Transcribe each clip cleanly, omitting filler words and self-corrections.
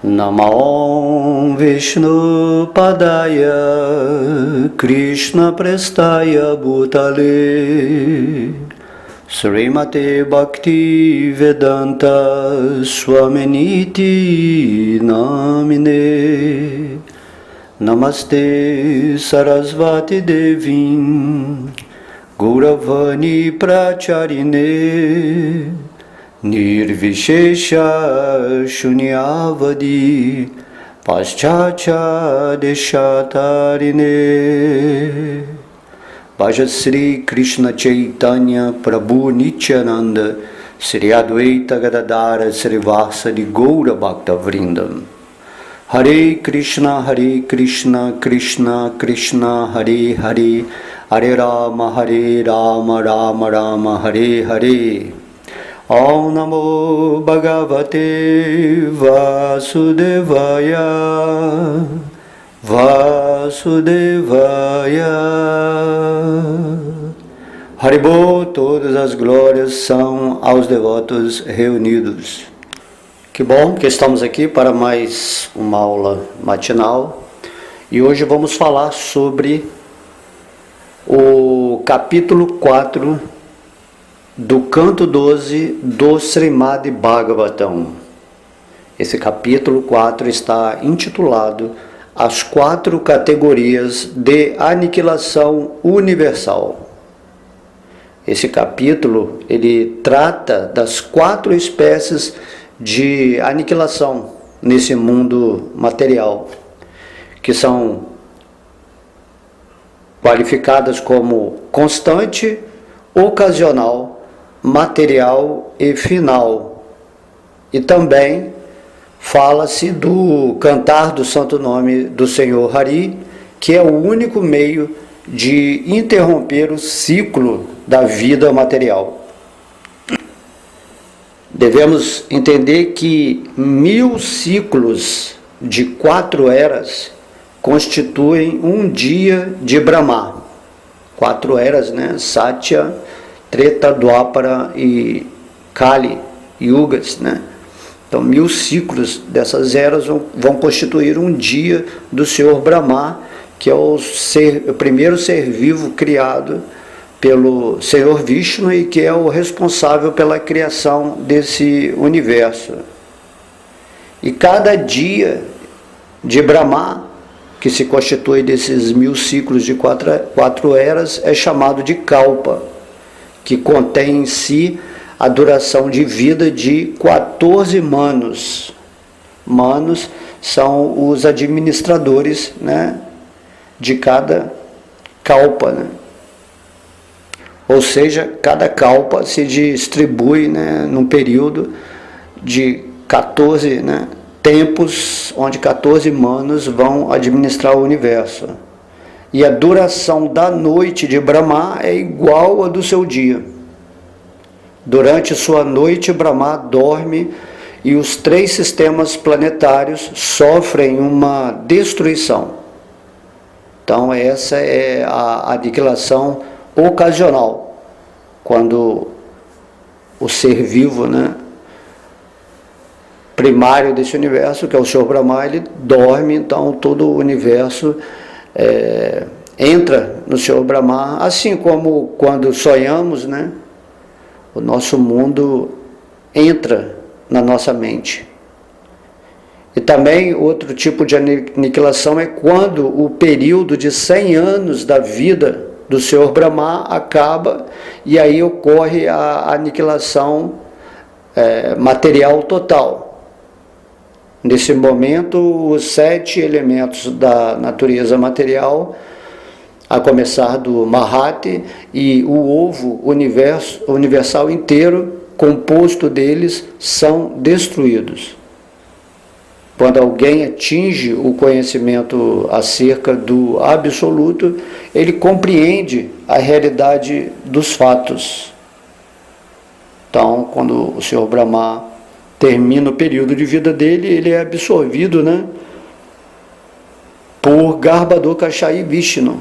Namo Vishnu Padaya Krishna Prestaya Bhutale Srimate Bhakti Vedanta Swaminiti Namine Namaste Sarasvati Devim Gauravani Pracharine Nirvishesha Shunyavadi Paschacha Deshatarine Bhaja Sri Krishna Chaitanya Prabhu Nityananda Sri Advaita Gadadara Srivasadi Gaura Bhakta Vrindam Hare Krishna Krishna Krishna Hare Hare Hare Rama Rama Rama Hare Hare Om Namo Bhagavate Vasudevaya Haribol, todas as glórias são aos devotos reunidos. Que bom que estamos aqui para mais uma aula matinal e hoje vamos falar sobre o capítulo 4 do canto 12 do Srimad Bhagavatam. Esse capítulo 4 está intitulado As 4 categorias de aniquilação universal. Esse capítulo, ele trata das 4 espécies de aniquilação nesse mundo material, que são qualificadas como constante, ocasional, material e final. E também fala-se do cantar do santo nome do Senhor Hari, que é o único meio de interromper o ciclo da vida material. Devemos entender que 1000 ciclos de 4 eras constituem um dia de Brahma. 4 eras, né? Satya, Treta, Dwapara e Kali, Yugas, né? Então 1000 ciclos dessas eras vão constituir um dia do Senhor Brahma, que é o primeiro ser vivo criado pelo Senhor Vishnu e que é o responsável pela criação desse universo. E cada dia de Brahma, que se constitui desses 1000 ciclos de 4 eras, é chamado de Kalpa, que contém em si a duração de vida de 14 manos. Manos são os administradores, né, de cada kalpa, né? Ou seja, cada kalpa se distribui, né, num período de 14, né, tempos, onde 14 manos vão administrar o universo. E a duração da noite de Brahma é igual à do seu dia. Durante sua noite, Brahma dorme e os 3 sistemas planetários sofrem uma destruição. Então essa é a aniquilação ocasional, quando o ser vivo, né, primário desse universo, que é o Senhor Brahma, ele dorme, então todo o universo entra no Senhor Brahma, assim como quando sonhamos, né, o nosso mundo entra na nossa mente. E também outro tipo de aniquilação é quando o período de 100 anos da vida do Senhor Brahma acaba e aí ocorre a aniquilação material total. Nesse momento, os 7 elementos da natureza material, a começar do Mahati e o ovo universal inteiro, composto deles, são destruídos. Quando alguém atinge o conhecimento acerca do absoluto, ele compreende a realidade dos fatos. Então, quando o Senhor Brahma termina o período de vida dele, ele é absorvido, né, por Garbhodakashayi Vishnu,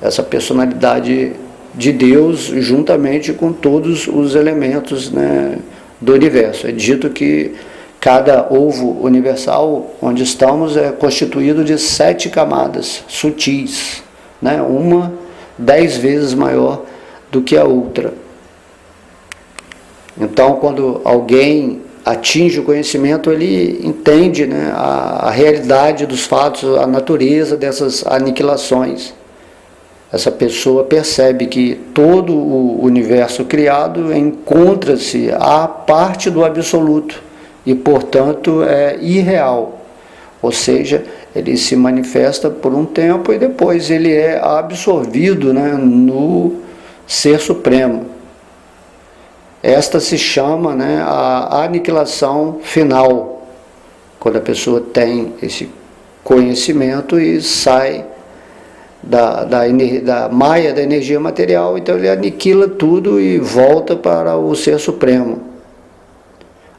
essa personalidade de Deus, juntamente com todos os elementos, né, do universo. É dito que Cada ovo universal onde estamos é constituído de 7 camadas sutis, né? Uma 10 vezes maior do que a outra. Então, quando alguém atinge o conhecimento, ele entende, né, a realidade dos fatos, a natureza dessas aniquilações. Essa pessoa percebe que todo o universo criado encontra-se à parte do absoluto e, portanto, é irreal. Ou seja, ele se manifesta por um tempo e depois ele é absorvido, né, no Ser Supremo. Esta se chama, né, a aniquilação final, quando a pessoa tem esse conhecimento e sai da maia da energia material, então ele aniquila tudo e volta para o Ser Supremo.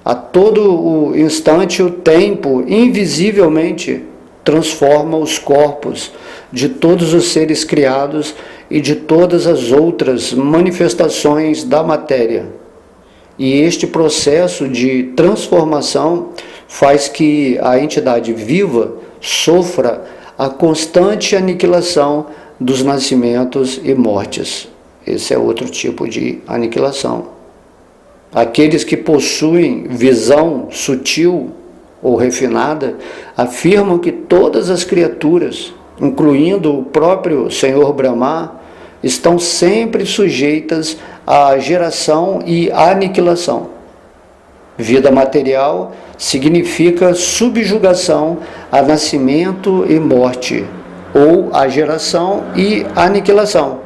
A todo o instante, o tempo invisivelmente transforma os corpos de todos os seres criados e de todas as outras manifestações da matéria. E este processo de transformação faz que a entidade viva sofra a constante aniquilação dos nascimentos e mortes. Esse é outro tipo de aniquilação. Aqueles que possuem visão sutil ou refinada afirmam que todas as criaturas, incluindo o próprio Senhor Brahma, estão sempre sujeitas à geração e aniquilação. Vida material significa subjugação a nascimento e morte, ou a geração e aniquilação.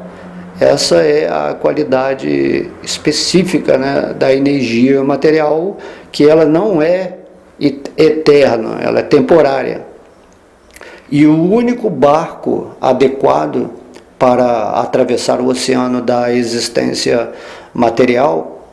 Essa é a qualidade específica, né, da energia material, que ela não é eterna, ela é temporária. E o único barco adequado para atravessar o oceano da existência material,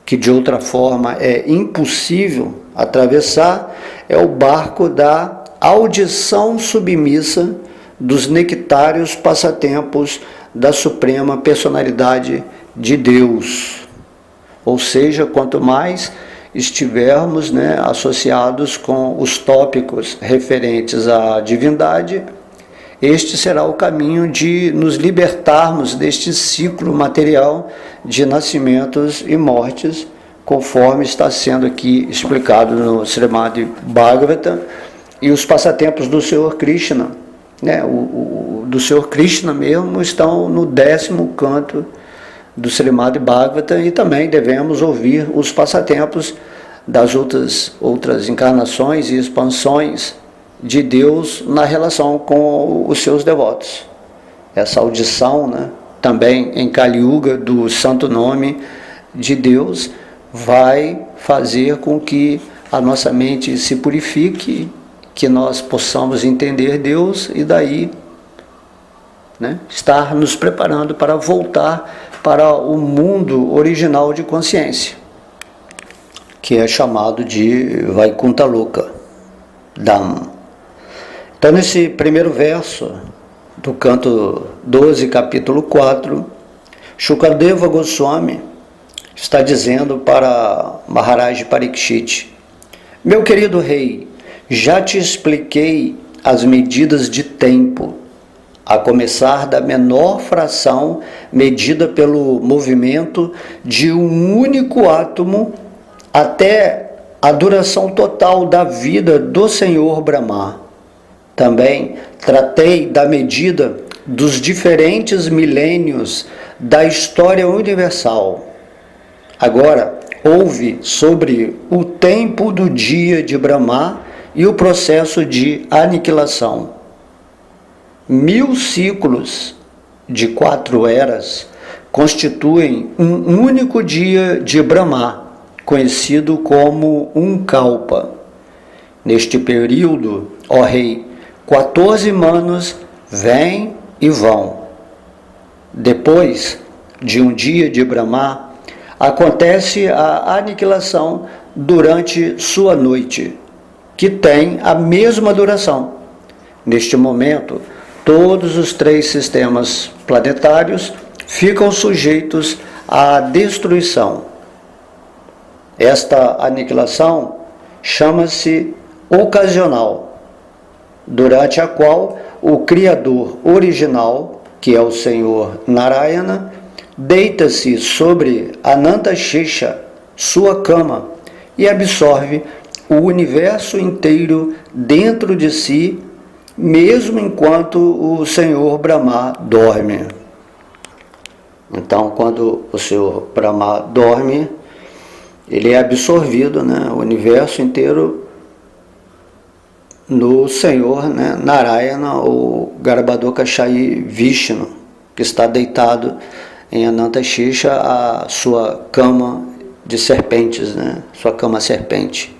que de outra forma é impossível atravessar, é o barco da audição submissa dos nectários passatempos da Suprema Personalidade de Deus. Ou seja, quanto mais estivermos, né, associados com os tópicos referentes à divindade, este será o caminho de nos libertarmos deste ciclo material de nascimentos e mortes, conforme está sendo aqui explicado no Srimad Bhagavatam, e os passatempos do Senhor Krishna, né, do Senhor Krishna mesmo, estão no 10º canto do Srimad Bhagavatam, e também devemos ouvir os passatempos das outras encarnações e expansões de Deus na relação com os seus devotos. Essa audição, né, também em Kali Yuga, do santo nome de Deus, vai fazer com que a nossa mente se purifique, que nós possamos entender Deus e daí, né, estar nos preparando para voltar para o mundo original de consciência, que é chamado de Vaikuntha Loka, Dham. Então, nesse primeiro verso do canto 12, capítulo 4, Shukadeva Goswami está dizendo para Maharaj Parikshit: meu querido rei, já te expliquei as medidas de tempo, a começar da menor fração medida pelo movimento de um único átomo até a duração total da vida do Senhor Brahma. Também tratei da medida dos diferentes milênios da história universal. Agora, ouve sobre o tempo do dia de Brahma e o processo de aniquilação. 1000 ciclos de 4 eras constituem um único dia de Brahma, conhecido como um kalpa. Neste período, ó rei, 14 manos vêm e vão. Depois de um dia de Brahma, acontece a aniquilação durante sua noite, que tem a mesma duração. Neste momento, todos os 3 sistemas planetários ficam sujeitos à destruição. Esta aniquilação chama-se ocasional, durante a qual o Criador original, que é o Senhor Narayana, deita-se sobre Anantashesha, sua cama, e absorve o universo inteiro dentro de si, mesmo enquanto o Senhor Brahma dorme. Então, quando o Senhor Brahma dorme, ele é absorvido, né, o universo inteiro no Senhor, né, Narayana, ou Garbhodakashayi Vishnu, que está deitado em Anantashesha, a sua cama de serpentes, né, sua cama serpente,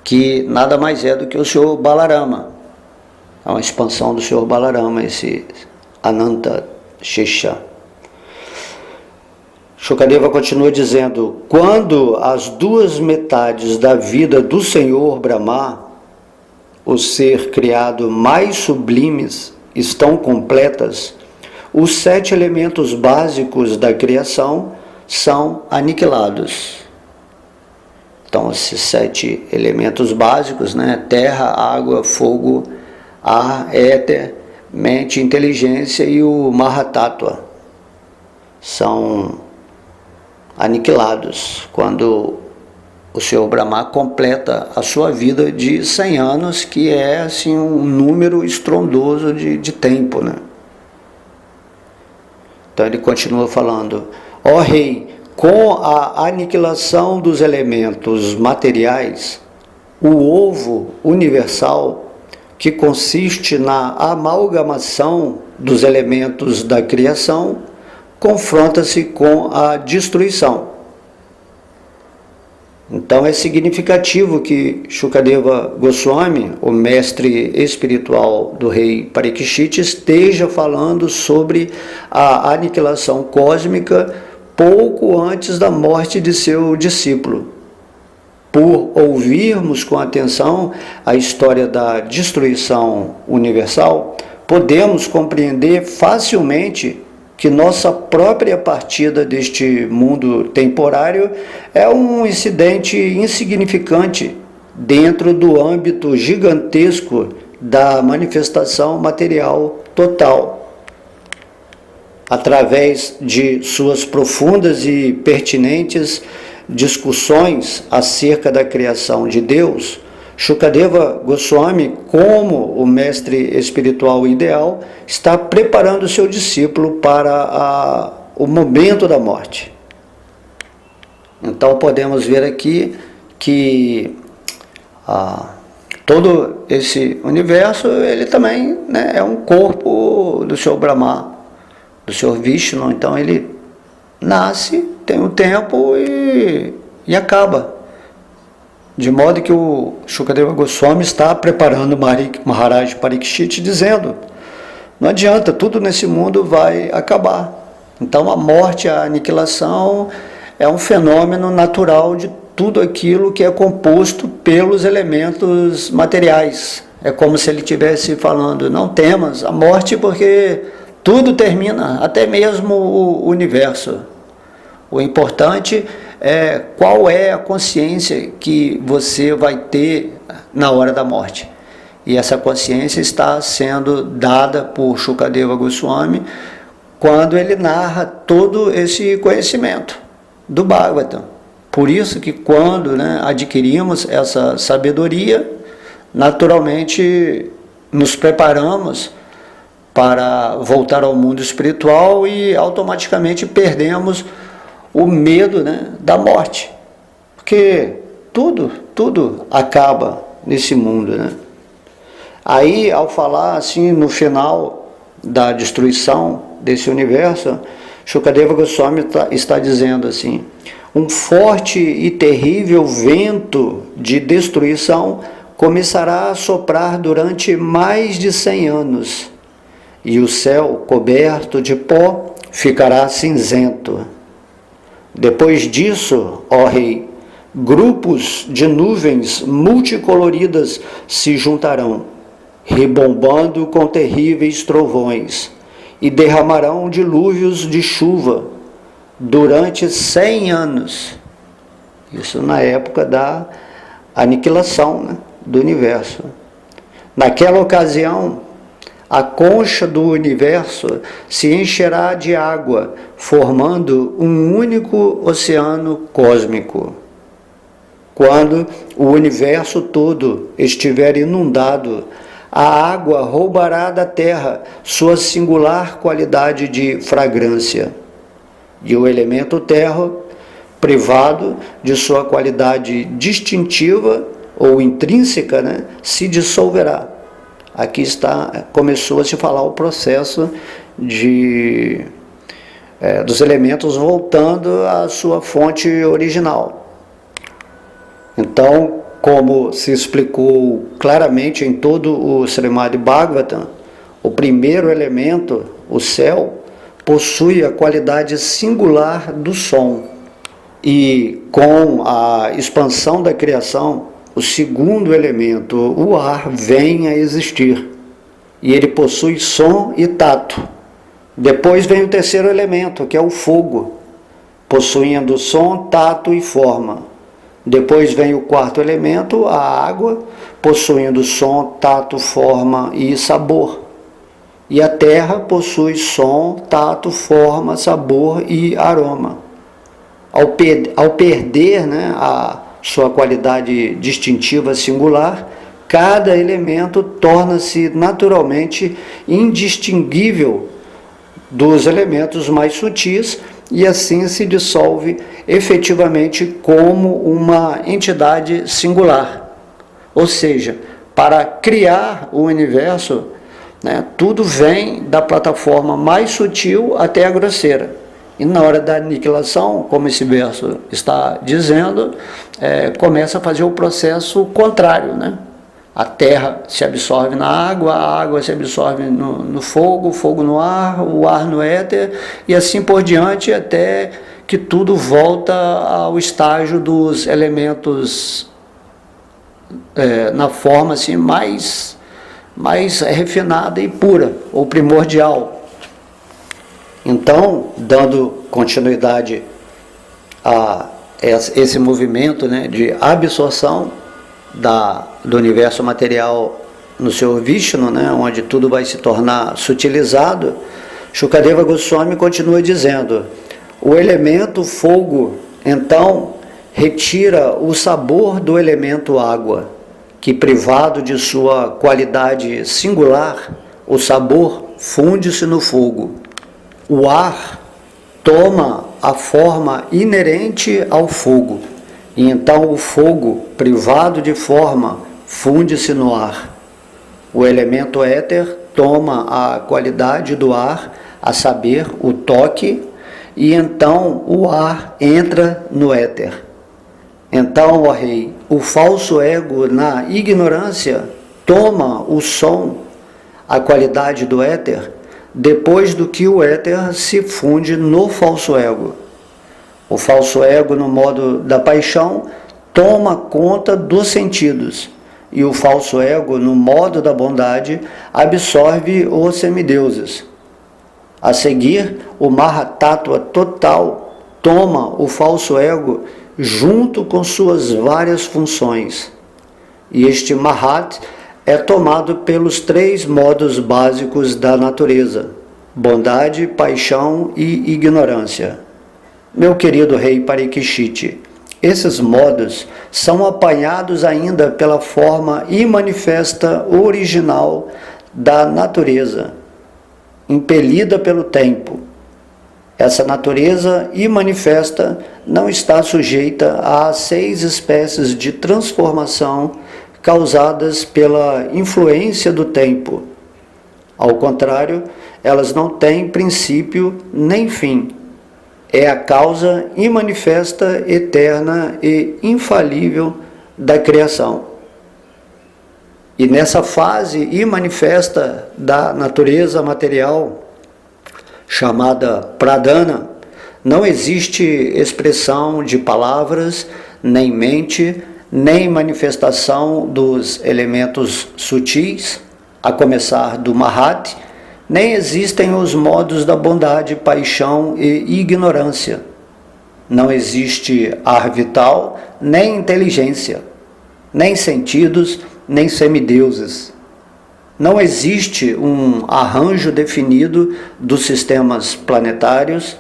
que nada mais é do que o Senhor Balarama. É uma expansão do Senhor Balarama, esse Anantashesha. Shukadeva continua dizendo: quando as duas metades da vida do Senhor Brahma, o ser criado mais sublimes, estão completas, os 7 elementos básicos da criação são aniquilados. Então, esses 7 elementos básicos, né? Terra, água, fogo, ar, éter, mente, inteligência e o Mahatattva, são aniquilados quando o Senhor Brahma completa a sua vida de 100 anos, que é assim um número estrondoso de tempo, né? Então ele continua falando: ó rei, com a aniquilação dos elementos materiais, o ovo universal, que consiste na amalgamação dos elementos da criação, confronta-se com a destruição. Então é significativo que Shukadeva Goswami, o mestre espiritual do rei Parikshit, esteja falando sobre a aniquilação cósmica pouco antes da morte de seu discípulo. Por ouvirmos com atenção a história da destruição universal, podemos compreender facilmente que nossa própria partida deste mundo temporário é um incidente insignificante dentro do âmbito gigantesco da manifestação material total. Através de suas profundas e pertinentes discussões acerca da criação de Deus, Shukadeva Goswami, como o mestre espiritual ideal, está preparando seu discípulo para o momento da morte. Então podemos ver aqui que todo esse universo, ele também, né, é um corpo do Senhor Brahma, do Senhor Vishnu. Então ele nasce, tem um tempo e acaba. De modo que o Shukadeva Goswami está preparando Maharaj Parikshit, dizendo: não adianta, tudo nesse mundo vai acabar. Então a morte, a aniquilação é um fenômeno natural de tudo aquilo que é composto pelos elementos materiais. É como se ele estivesse falando: não temas a morte, porque tudo termina, até mesmo o universo. O importante é qual é a consciência que você vai ter na hora da morte. E essa consciência está sendo dada por Shukadeva Goswami quando ele narra todo esse conhecimento do Bhagavatam. Por isso que quando, né, adquirimos essa sabedoria, naturalmente nos preparamos para voltar ao mundo espiritual e automaticamente perdemos o medo, né, da morte, porque tudo acaba nesse mundo, né? Aí, ao falar assim no final da destruição desse universo, Shukadeva Goswami está dizendo assim: um forte e terrível vento de destruição começará a soprar durante mais de 100 anos, e o céu coberto de pó ficará cinzento. Depois disso, ó rei, grupos de nuvens multicoloridas se juntarão, rebombando com terríveis trovões, e derramarão dilúvios de chuva durante 100 anos. Isso na época da aniquilação, né, do universo. Naquela ocasião, a concha do universo se encherá de água, formando um único oceano cósmico. Quando o universo todo estiver inundado, a água roubará da terra sua singular qualidade de fragrância, e o elemento terra, privado de sua qualidade distintiva ou intrínseca, né, se dissolverá. Aqui começou a se falar o processo dos elementos voltando à sua fonte original. Então, como se explicou claramente em todo o Srimad Bhagavatam, o primeiro elemento, o céu, possui a qualidade singular do som. E com a expansão da criação, o segundo elemento, o ar, vem a existir. E ele possui som e tato. Depois vem o terceiro elemento, que é o fogo, possuindo som, tato e forma. Depois vem o quarto elemento, a água, possuindo som, tato, forma e sabor. E a terra possui som, tato, forma, sabor e aroma. Ao perder, né, a sua qualidade distintiva singular, cada elemento torna-se naturalmente indistinguível dos elementos mais sutis e assim se dissolve efetivamente como uma entidade singular. Ou seja, para criar o universo, né, tudo vem da plataforma mais sutil até a grosseira. E na hora da aniquilação, como esse verso está dizendo, começa a fazer o processo contrário, né? A terra se absorve na água, a água se absorve no fogo, o fogo no ar, o ar no éter, e assim por diante, até que tudo volta ao estágio dos elementos na forma assim, mais refinada e pura, ou primordial. Então, dando continuidade a esse movimento, né, de absorção do universo material no seu Vishnu, né, onde tudo vai se tornar sutilizado, Shukadeva Goswami continua dizendo: o elemento fogo, então, retira o sabor do elemento água, que, privado de sua qualidade singular, o sabor funde-se no fogo. O ar toma a forma inerente ao fogo, e então o fogo, privado de forma, funde-se no ar. O elemento éter toma a qualidade do ar, a saber, o toque, e então o ar entra no éter. Então, ó rei, o falso ego na ignorância toma o som, a qualidade do éter, depois do que o éter se funde no falso ego. O falso ego, no modo da paixão, toma conta dos sentidos, e o falso ego, no modo da bondade, absorve os semideuses. A seguir, o Mahatattva total toma o falso ego junto com suas várias funções. E este Mahat é tomado pelos três modos básicos da natureza: bondade, paixão e ignorância. Meu querido rei Parikshit, esses modos são apanhados ainda pela forma imanifesta original da natureza, impelida pelo tempo. Essa natureza imanifesta não está sujeita às 6 espécies de transformação causadas pela influência do tempo. Ao contrário, elas não têm princípio nem fim. É a causa imanifesta, eterna e infalível da criação. E nessa fase imanifesta da natureza material, chamada Pradana, não existe expressão de palavras, nem mente, nem manifestação dos elementos sutis, a começar do Mahat, nem existem os modos da bondade, paixão e ignorância. Não existe ar vital, nem inteligência. nem sentidos, nem semideuses. Não existe um arranjo definido dos sistemas planetários,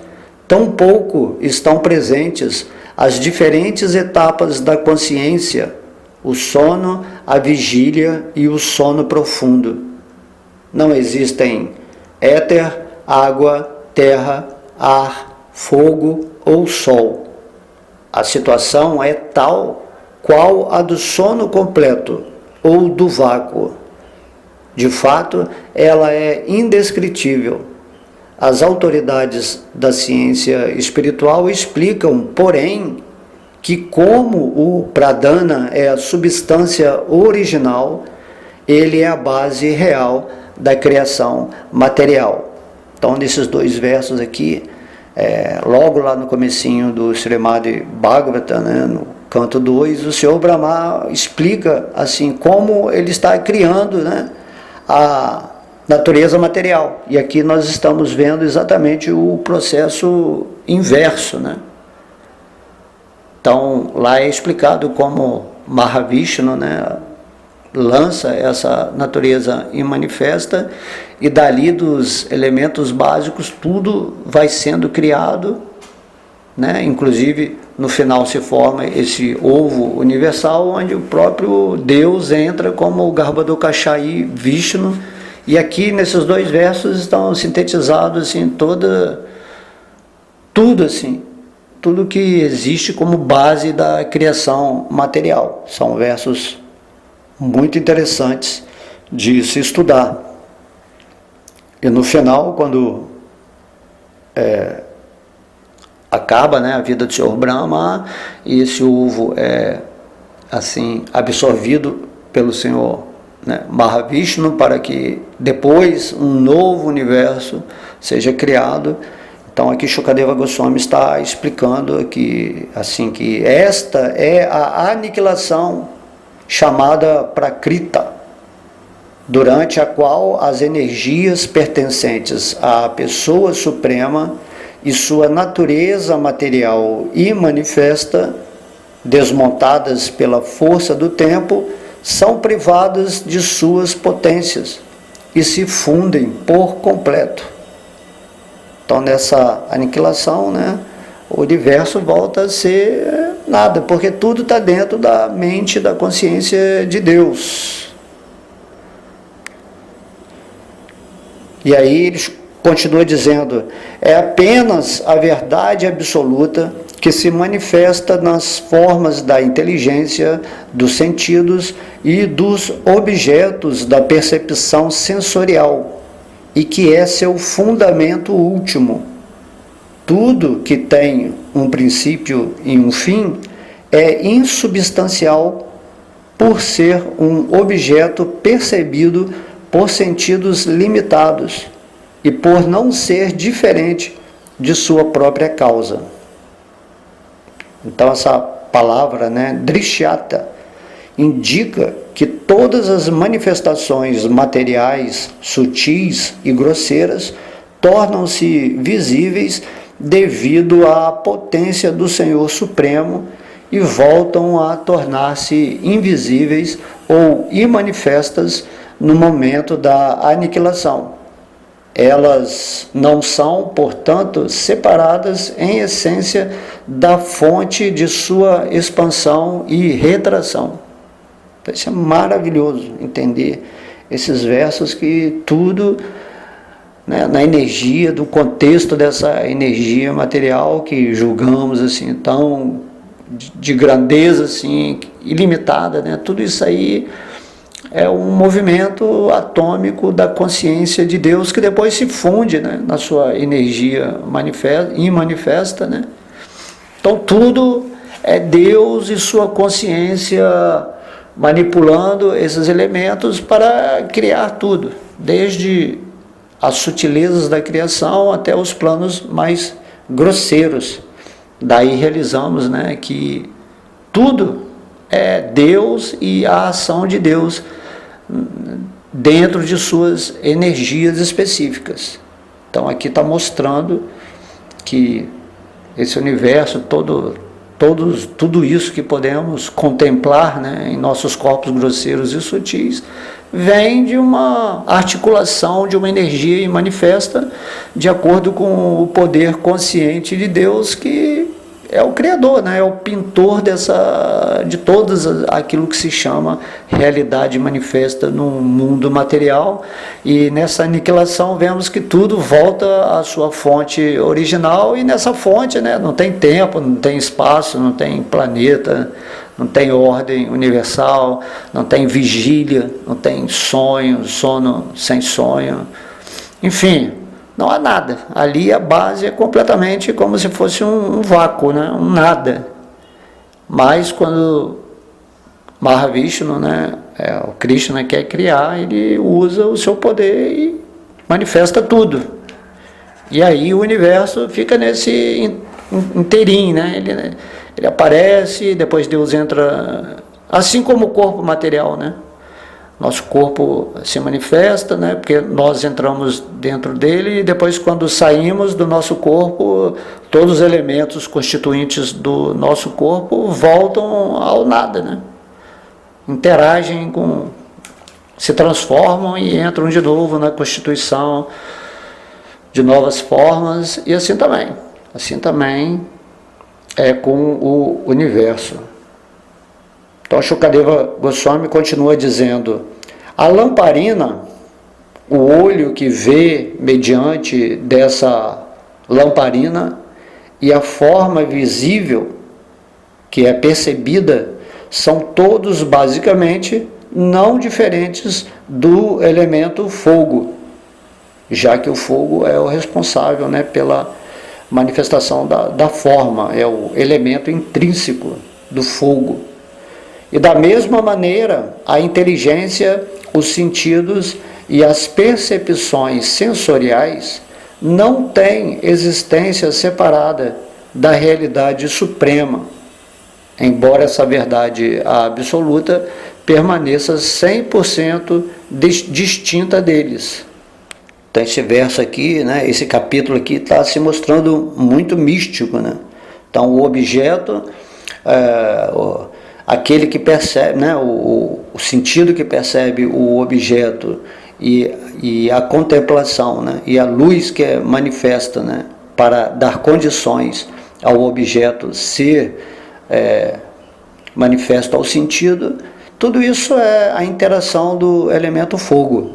tampouco estão presentes as diferentes etapas da consciência, o sono, a vigília e o sono profundo. Não existem éter, água, terra, ar, fogo ou sol. A situação é tal qual a do sono completo ou do vácuo. De fato, ela é indescritível. As autoridades da ciência espiritual explicam, porém, que como o pradana é a substância original, ele é a base real da criação material. Então, nesses dois versos aqui, logo lá no comecinho do Srimad Bhagavatam, né, no canto 2, o Senhor Brahma explica assim como ele está criando, né, a natureza material. E aqui nós estamos vendo exatamente o processo inverso, né? Então, lá é explicado como Mahavishnu, né, lança essa natureza imanifesta, e dali dos elementos básicos tudo vai sendo criado, né? Inclusive no final se forma esse ovo universal, onde o próprio Deus entra como o Garbhodakashayi Vishnu. E aqui nesses dois versos estão sintetizados assim tudo assim, tudo que existe como base da criação material. São versos muito interessantes de se estudar. E no final, quando acaba, né, a vida do Senhor Brahma, e esse ovo é assim absorvido pelo Senhor, né, Mahavishnu, para que depois um novo universo seja criado. Então aqui Shukadeva Goswami está explicando que, assim, que esta é a aniquilação chamada Prakrita, durante a qual as energias pertencentes à pessoa suprema e sua natureza material e manifesta, desmontadas pela força do tempo, são privadas de suas potências e se fundem por completo. Então, nessa aniquilação, né, o universo volta a ser nada, porque tudo está dentro da mente, da consciência de Deus. E aí eles continua dizendo, é apenas a verdade absoluta que se manifesta nas formas da inteligência, dos sentidos e dos objetos da percepção sensorial, e que é seu fundamento último. Tudo que tem um princípio e um fim é insubstancial por ser um objeto percebido por sentidos limitados e por não ser diferente de sua própria causa. Então essa palavra, né, drishyata, indica que todas as manifestações materiais, sutis e grosseiras, tornam-se visíveis devido à potência do Senhor Supremo e voltam a tornar-se invisíveis ou imanifestas no momento da aniquilação. Elas não são, portanto, separadas em essência da fonte de sua expansão e retração. Então, isso é maravilhoso, entender esses versos, que tudo, né, na energia, do contexto dessa energia material que julgamos assim, tão de grandeza assim, ilimitada, né, tudo isso aí é um movimento atômico da consciência de Deus que depois se funde, né, na sua energia imanifesta, né? Então tudo é Deus e sua consciência manipulando esses elementos para criar tudo, desde as sutilezas da criação até os planos mais grosseiros. Daí realizamos, né, que tudo é Deus e a ação de Deus dentro de suas energias específicas. Então aqui está mostrando que esse universo todo tudo isso que podemos contemplar, né, em nossos corpos grosseiros e sutis, vem de uma articulação, de uma energia manifesta de acordo com o poder consciente de Deus, que é o Criador, né? É o pintor de todas aquilo que se chama realidade manifesta no mundo material. E nessa aniquilação vemos que tudo volta à sua fonte original, e nessa fonte, né, não tem tempo, não tem espaço, não tem planeta, não tem ordem universal, não tem vigília, não tem sonho, sono sem sonho, enfim, não há nada. Ali a base é completamente como se fosse um vácuo, né? Um nada. Mas quando Mahavishnu, né, o Krishna quer criar, ele usa o seu poder e manifesta tudo. E aí o universo fica nesse inteirinho, né? Ele aparece, depois Deus entra, assim como o corpo material, né? Nosso corpo se manifesta, né? Porque nós entramos dentro dele, e depois, quando saímos do nosso corpo, todos os elementos constituintes do nosso corpo voltam ao nada, né? Interagem se transformam e entram de novo na constituição de novas formas, e assim também. Assim também é com o universo. Então, Shukadeva Goswami continua dizendo: a lamparina, o olho que vê mediante dessa lamparina, e a forma visível que é percebida, são todos basicamente não diferentes do elemento fogo, já que o fogo é o responsável, né, pela manifestação da forma, é o elemento intrínseco do fogo. E da mesma maneira, a inteligência, os sentidos e as percepções sensoriais não têm existência separada da realidade suprema, embora essa verdade absoluta permaneça 100% distinta deles. Então esse verso aqui, né, esse capítulo aqui está se mostrando muito místico, né? Então o objeto, aquele que percebe, né, o sentido que percebe o objeto, e a contemplação, né, e a luz que é manifesta, né, para dar condições ao objeto ser manifesto ao sentido, tudo isso é a interação do elemento fogo.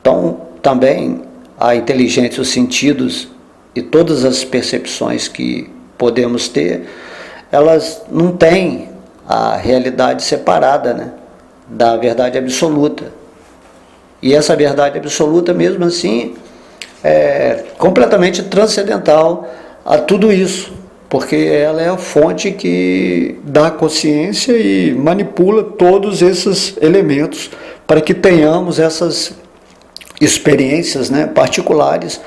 Então, também a inteligência, os sentidos e todas as percepções que podemos ter, elas não têm a realidade separada, né, da verdade absoluta. E essa verdade absoluta, mesmo assim, é completamente transcendental a tudo isso, porque ela é a fonte que dá consciência e manipula todos esses elementos para que tenhamos essas experiências, né, particulares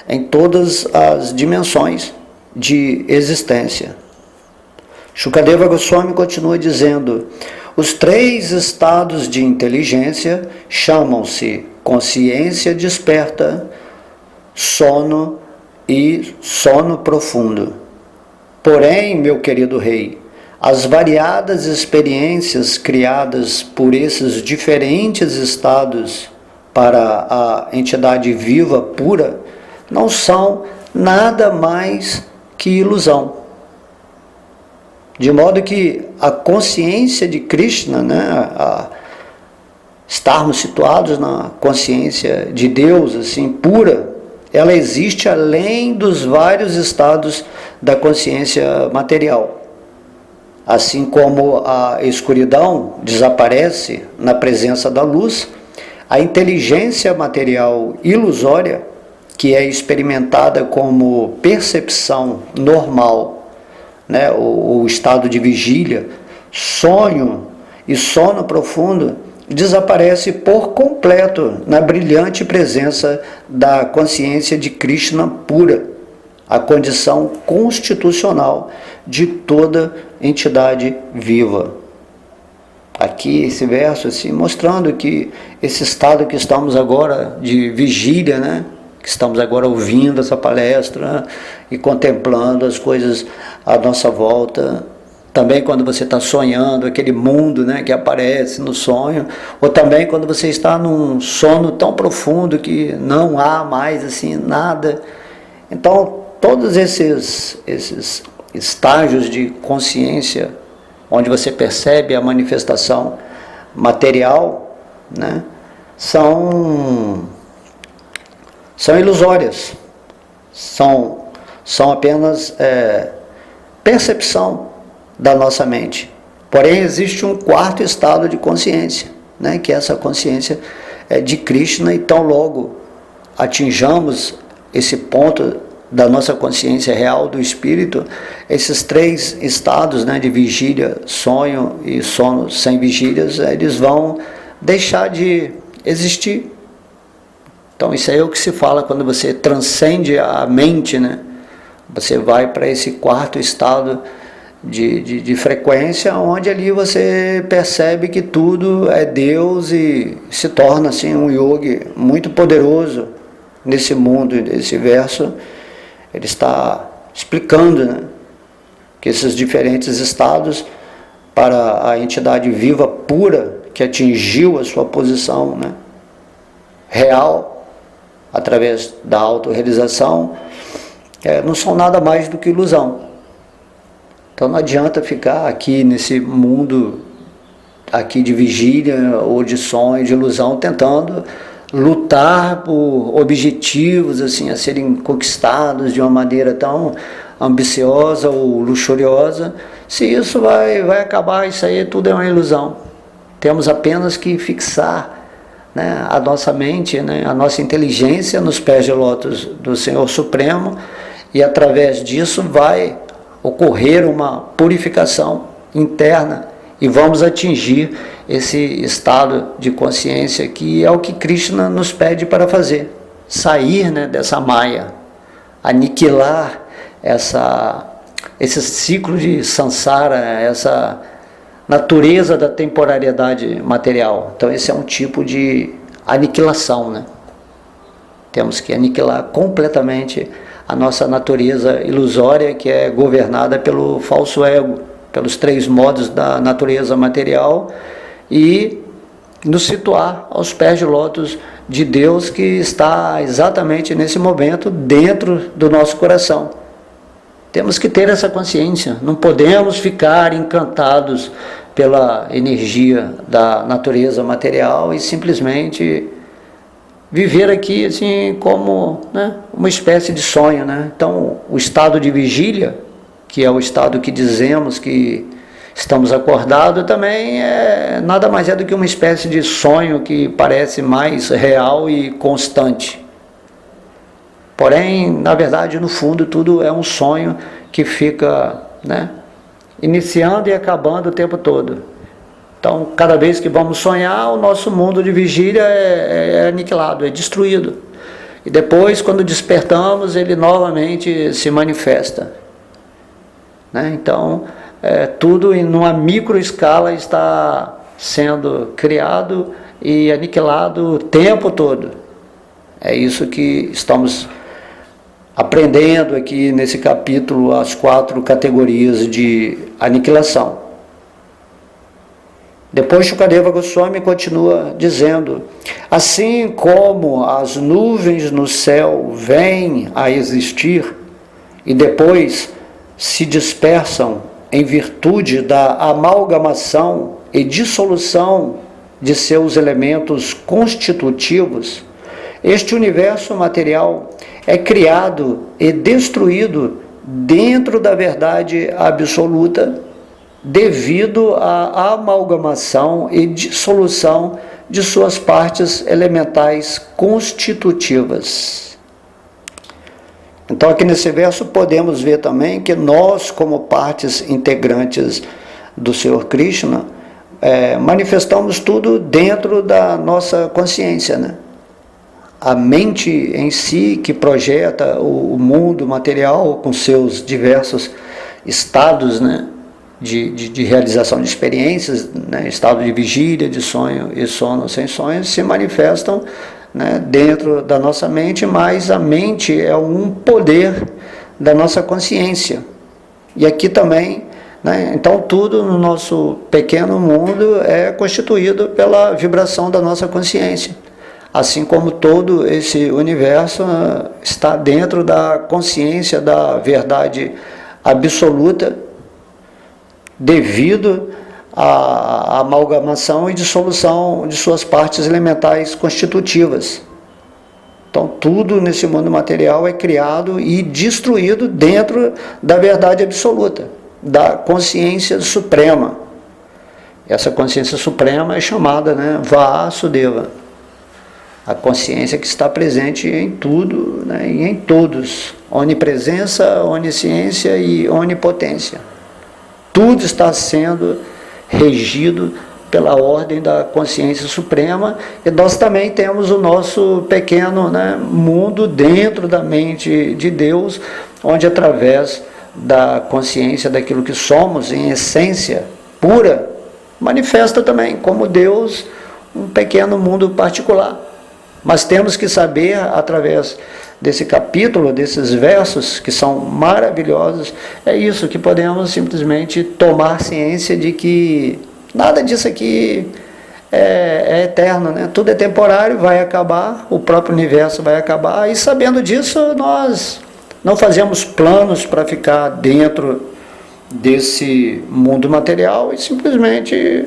em todas as dimensões de existência. Shukadeva Goswami continua dizendo: os 3 estados de inteligência chamam-se consciência desperta, sono e sono profundo. Porém, meu querido rei, as variadas experiências criadas por esses diferentes estados para a entidade viva pura não são nada mais que ilusão. De modo que a consciência de Krishna, né, estarmos situados na consciência de Deus, assim, pura, ela existe além dos vários estados da consciência material. Assim como a escuridão desaparece na presença da luz, a inteligência material ilusória, que é experimentada como percepção normal, né, o estado de vigília, sonho e sono profundo, desaparece por completo na brilhante presença da consciência de Krishna pura, a condição constitucional de toda entidade viva. Aqui esse verso assim, mostrando que esse estado que estamos agora de vigília, né, que estamos agora ouvindo essa palestra e contemplando as coisas à nossa volta. Também quando você está sonhando, aquele mundo, né, que aparece no sonho, ou também quando você está num sono tão profundo que não há mais assim nada. Então, todos esses estágios de consciência, onde você percebe a manifestação material, né, são ilusórias, são apenas percepção da nossa mente. Porém, existe um quarto estado de consciência, né, que é essa consciência de Krishna, e tão logo atinjamos esse ponto da nossa consciência real do espírito, esses três estados, né, de vigília, sonho e sono sem vigílias, eles vão deixar de existir. Então isso aí é o que se fala quando você transcende a mente, né? Você vai para esse quarto estado de frequência, onde ali você percebe que tudo é Deus e se torna assim um yogi muito poderoso nesse mundo. Esse verso ele está explicando, né, que esses diferentes estados, para a entidade viva pura que atingiu a sua posição, né, real através da autorrealização, não são nada mais do que ilusão. Então não adianta ficar aqui nesse mundo aqui de vigília ou de sonho, de ilusão, tentando lutar por objetivos assim a serem conquistados de uma maneira tão ambiciosa ou luxuriosa. Se isso vai acabar, isso aí tudo é uma ilusão. Temos apenas que fixar, né, a nossa mente, né, a nossa inteligência nos pés de lótus do Senhor Supremo, e através disso vai ocorrer uma purificação interna e vamos atingir esse estado de consciência que é o que Krishna nos pede para fazer, sair, né, dessa maia, aniquilar esse ciclo de samsara, essa natureza da temporariedade material. Então esse é um tipo de aniquilação, né? Temos que aniquilar completamente a nossa natureza ilusória, que é governada pelo falso ego, pelos três modos da natureza material, e nos situar aos pés de lótus de Deus, que está exatamente nesse momento dentro do nosso coração. Temos que ter essa consciência, não podemos ficar encantados pela energia da natureza material e simplesmente viver aqui assim como, né, uma espécie de sonho, né? Então o estado de vigília, que é o estado que dizemos que estamos acordados, também nada mais é do que uma espécie de sonho que parece mais real e constante. Porém, na verdade, no fundo, tudo é um sonho que fica, né, iniciando e acabando o tempo todo. Então, cada vez que vamos sonhar, o nosso mundo de vigília é aniquilado, é destruído. E depois, quando despertamos, ele novamente se manifesta, né? Então, tudo em uma microescala está sendo criado e aniquilado o tempo todo. É isso que estamos aprendendo aqui nesse capítulo, as 4 categorias de aniquilação. Depois Shukadeva Goswami continua dizendo: assim como as nuvens no céu vêm a existir e depois se dispersam em virtude da amalgamação e dissolução de seus elementos constitutivos, este universo material é criado e destruído dentro da verdade absoluta, devido à amalgamação e dissolução de suas partes elementais constitutivas. Então aqui nesse verso podemos ver também que nós, como partes integrantes do Senhor Krishna, manifestamos tudo dentro da nossa consciência, né? A mente em si, que projeta o mundo material com seus diversos estados, né, de realização de experiências, né, estado de vigília, de sonho e sono sem sonho, se manifestam né, dentro da nossa mente, mas a mente é um poder da nossa consciência. E aqui também, né, então tudo no nosso pequeno mundo é constituído pela vibração da nossa consciência. Assim como todo esse universo está dentro da consciência da verdade absoluta, devido à amalgamação e dissolução de suas partes elementais constitutivas. Então, tudo nesse mundo material é criado e destruído dentro da verdade absoluta, da consciência suprema. Essa consciência suprema é chamada, né, Vasudeva, a consciência que está presente em tudo, né, e em todos. Onipresença, onisciência e onipotência. Tudo está sendo regido pela ordem da consciência suprema, e nós também temos o nosso pequeno, né, mundo dentro da mente de Deus, onde através da consciência daquilo que somos, em essência pura, manifesta também como Deus um pequeno mundo particular. Mas temos que saber, através desse capítulo, desses versos que são maravilhosos, é isso que podemos simplesmente tomar ciência de que nada disso aqui é eterno, né? Tudo é temporário, vai acabar, o próprio universo vai acabar, e sabendo disso, nós não fazemos planos para ficar dentro desse mundo material e simplesmente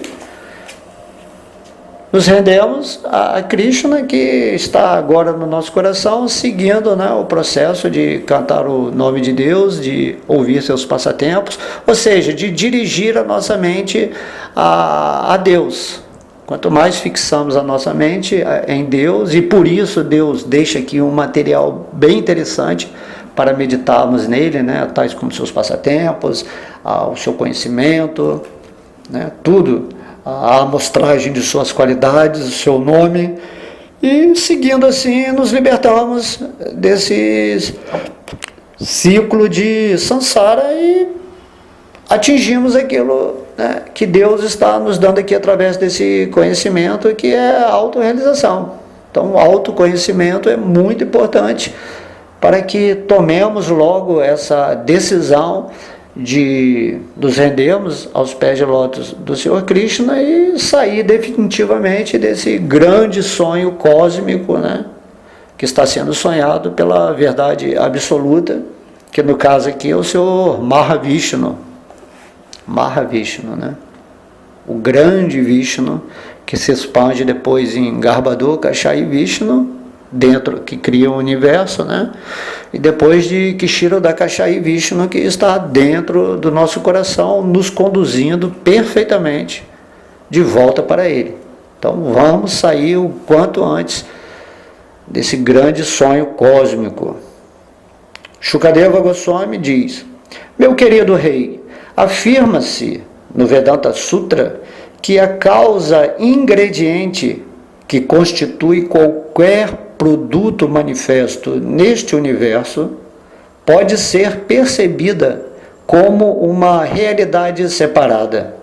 nos rendemos a Krishna, que está agora no nosso coração, seguindo, né, o processo de cantar o nome de Deus, de ouvir seus passatempos, ou seja, de dirigir a nossa mente a Deus. Quanto mais fixamos a nossa mente em Deus, e por isso Deus deixa aqui um material bem interessante para meditarmos nele, né, tais como seus passatempos, o seu conhecimento, né, tudo, a amostragem de suas qualidades, o seu nome, e seguindo assim nos libertamos desse ciclo de samsara e atingimos aquilo, né, que Deus está nos dando aqui através desse conhecimento, que é a autorrealização. Então o autoconhecimento é muito importante para que tomemos logo essa decisão de nos rendermos aos pés de lótus do Senhor Krishna e sair definitivamente desse grande sonho cósmico, né, que está sendo sonhado pela verdade absoluta, que no caso aqui é o Senhor Mahavishnu, né, o grande Vishnu, que se expande depois em Garbhador, Kashai Vishnu, dentro, que cria o universo, né? E depois de Kshirodakashai Vishnu, que está dentro do nosso coração, nos conduzindo perfeitamente de volta para ele. Então vamos sair o quanto antes desse grande sonho cósmico. Shukadeva Goswami diz: meu querido rei, afirma-se no Vedanta Sutra que a causa ingrediente que constitui qualquer produto manifesto neste universo pode ser percebida como uma realidade separada,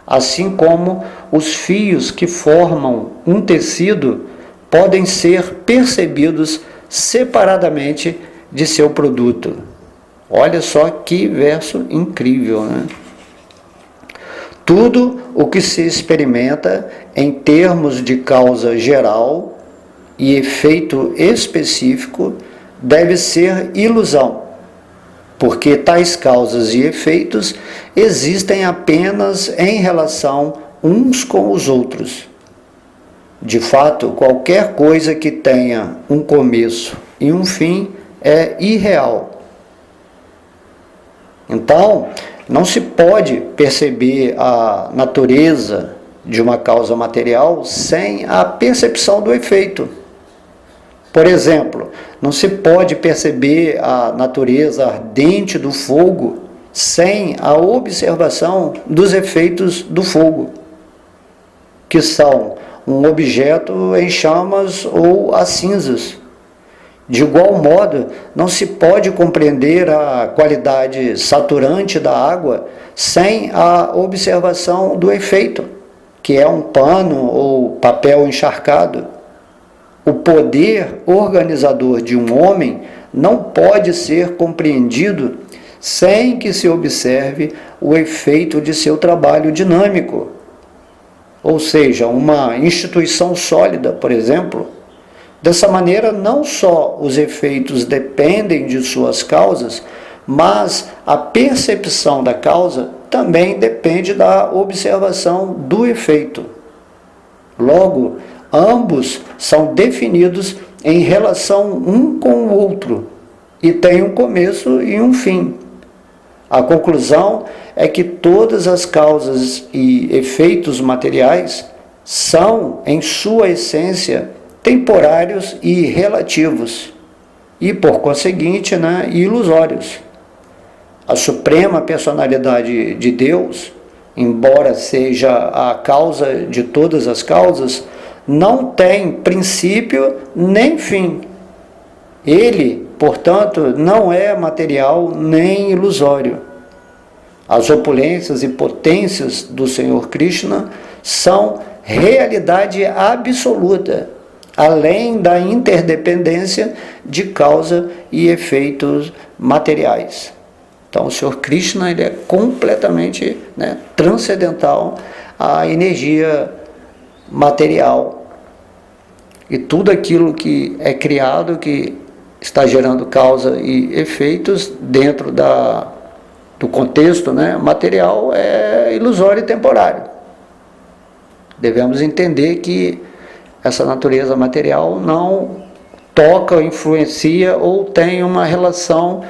assim como os fios que formam um tecido podem ser percebidos separadamente de seu produto. Olha só que verso incrível, né? Tudo o que se experimenta em termos de causa geral e efeito específico deve ser ilusão, porque tais causas e efeitos existem apenas em relação uns com os outros. De fato, qualquer coisa que tenha um começo e um fim é irreal. Então, não se pode perceber a natureza de uma causa material sem a percepção do efeito. Por exemplo, não se pode perceber a natureza ardente do fogo sem a observação dos efeitos do fogo, que são um objeto em chamas ou a cinzas. De igual modo, não se pode compreender a qualidade saturante da água sem a observação do efeito, que é um pano ou papel encharcado. O poder organizador de um homem não pode ser compreendido sem que se observe o efeito de seu trabalho dinâmico. Ou seja, uma instituição sólida, por exemplo. Dessa maneira, não só os efeitos dependem de suas causas, mas a percepção da causa também depende da observação do efeito. Logo, ambos são definidos em relação um com o outro e têm um começo e um fim. A conclusão é que todas as causas e efeitos materiais são, em sua essência, temporários e relativos, e, por conseguinte, ilusórios. A suprema personalidade de Deus, embora seja a causa de todas as causas, não tem princípio nem fim. Ele, portanto, não é material nem ilusório. As opulências e potências do Senhor Krishna são realidade absoluta, além da interdependência de causa e efeitos materiais. Então, o Senhor Krishna ele é completamente transcendental à energia material. E tudo aquilo que é criado, que está gerando causa e efeitos dentro do contexto material, é ilusório e temporário. Devemos entender que essa natureza material não toca, influencia ou tem uma relação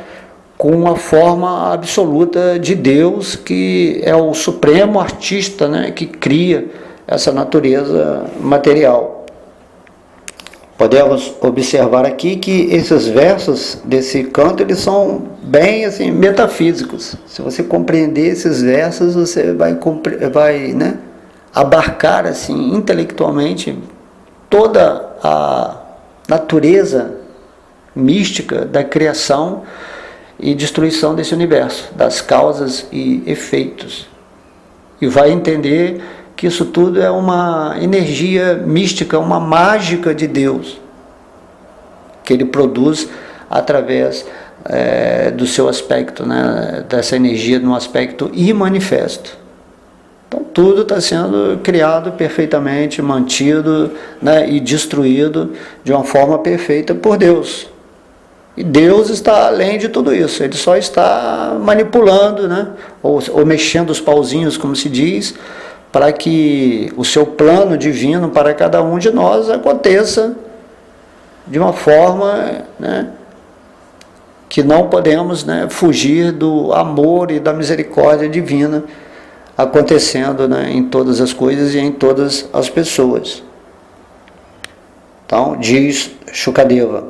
com a forma absoluta de Deus, que é o supremo artista, que cria essa natureza material. Podemos observar aqui que esses versos desse canto, eles são bem assim, metafísicos. Se você compreender esses versos, você vai abarcar assim, intelectualmente toda a natureza mística da criação e destruição desse universo, das causas e efeitos. E vai entender que isso tudo é uma energia mística, uma mágica de Deus, que Ele produz através do seu aspecto, dessa energia no aspecto imanifesto. Então tudo está sendo criado perfeitamente, mantido e destruído de uma forma perfeita por Deus. E Deus está além de tudo isso, Ele só está manipulando, ou mexendo os pauzinhos, como se diz, para que o seu plano divino para cada um de nós aconteça de uma forma que não podemos fugir do amor e da misericórdia divina acontecendo em todas as coisas e em todas as pessoas. Então, diz Shukadeva,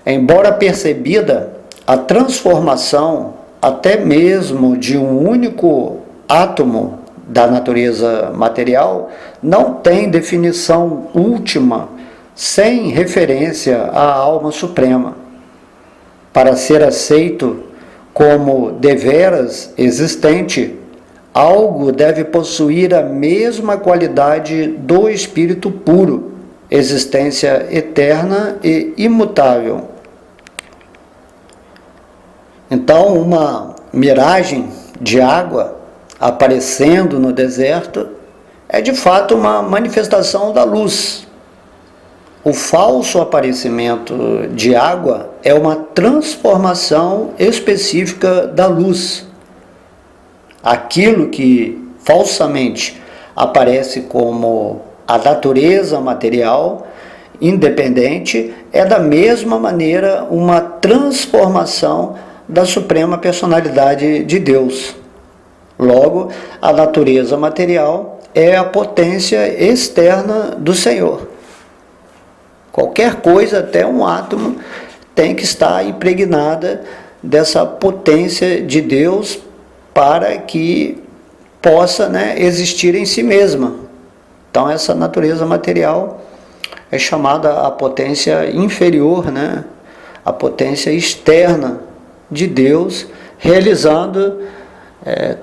embora percebida, a transformação até mesmo de um único átomo da natureza material não tem definição última sem referência à alma suprema. Para ser aceito como deveras existente, algo deve possuir a mesma qualidade do espírito puro, existência eterna e imutável. Então, uma miragem de água aparecendo no deserto é de fato uma manifestação da luz. O falso aparecimento de água é uma transformação específica da luz. Aquilo que falsamente aparece como a natureza material independente é da mesma maneira uma transformação da suprema personalidade de Deus. Logo, a natureza material é a potência externa do Senhor. Qualquer coisa, até um átomo, tem que estar impregnada dessa potência de Deus para que possa existir em si mesma. Então, essa natureza material é chamada a potência inferior, a potência externa de Deus, realizando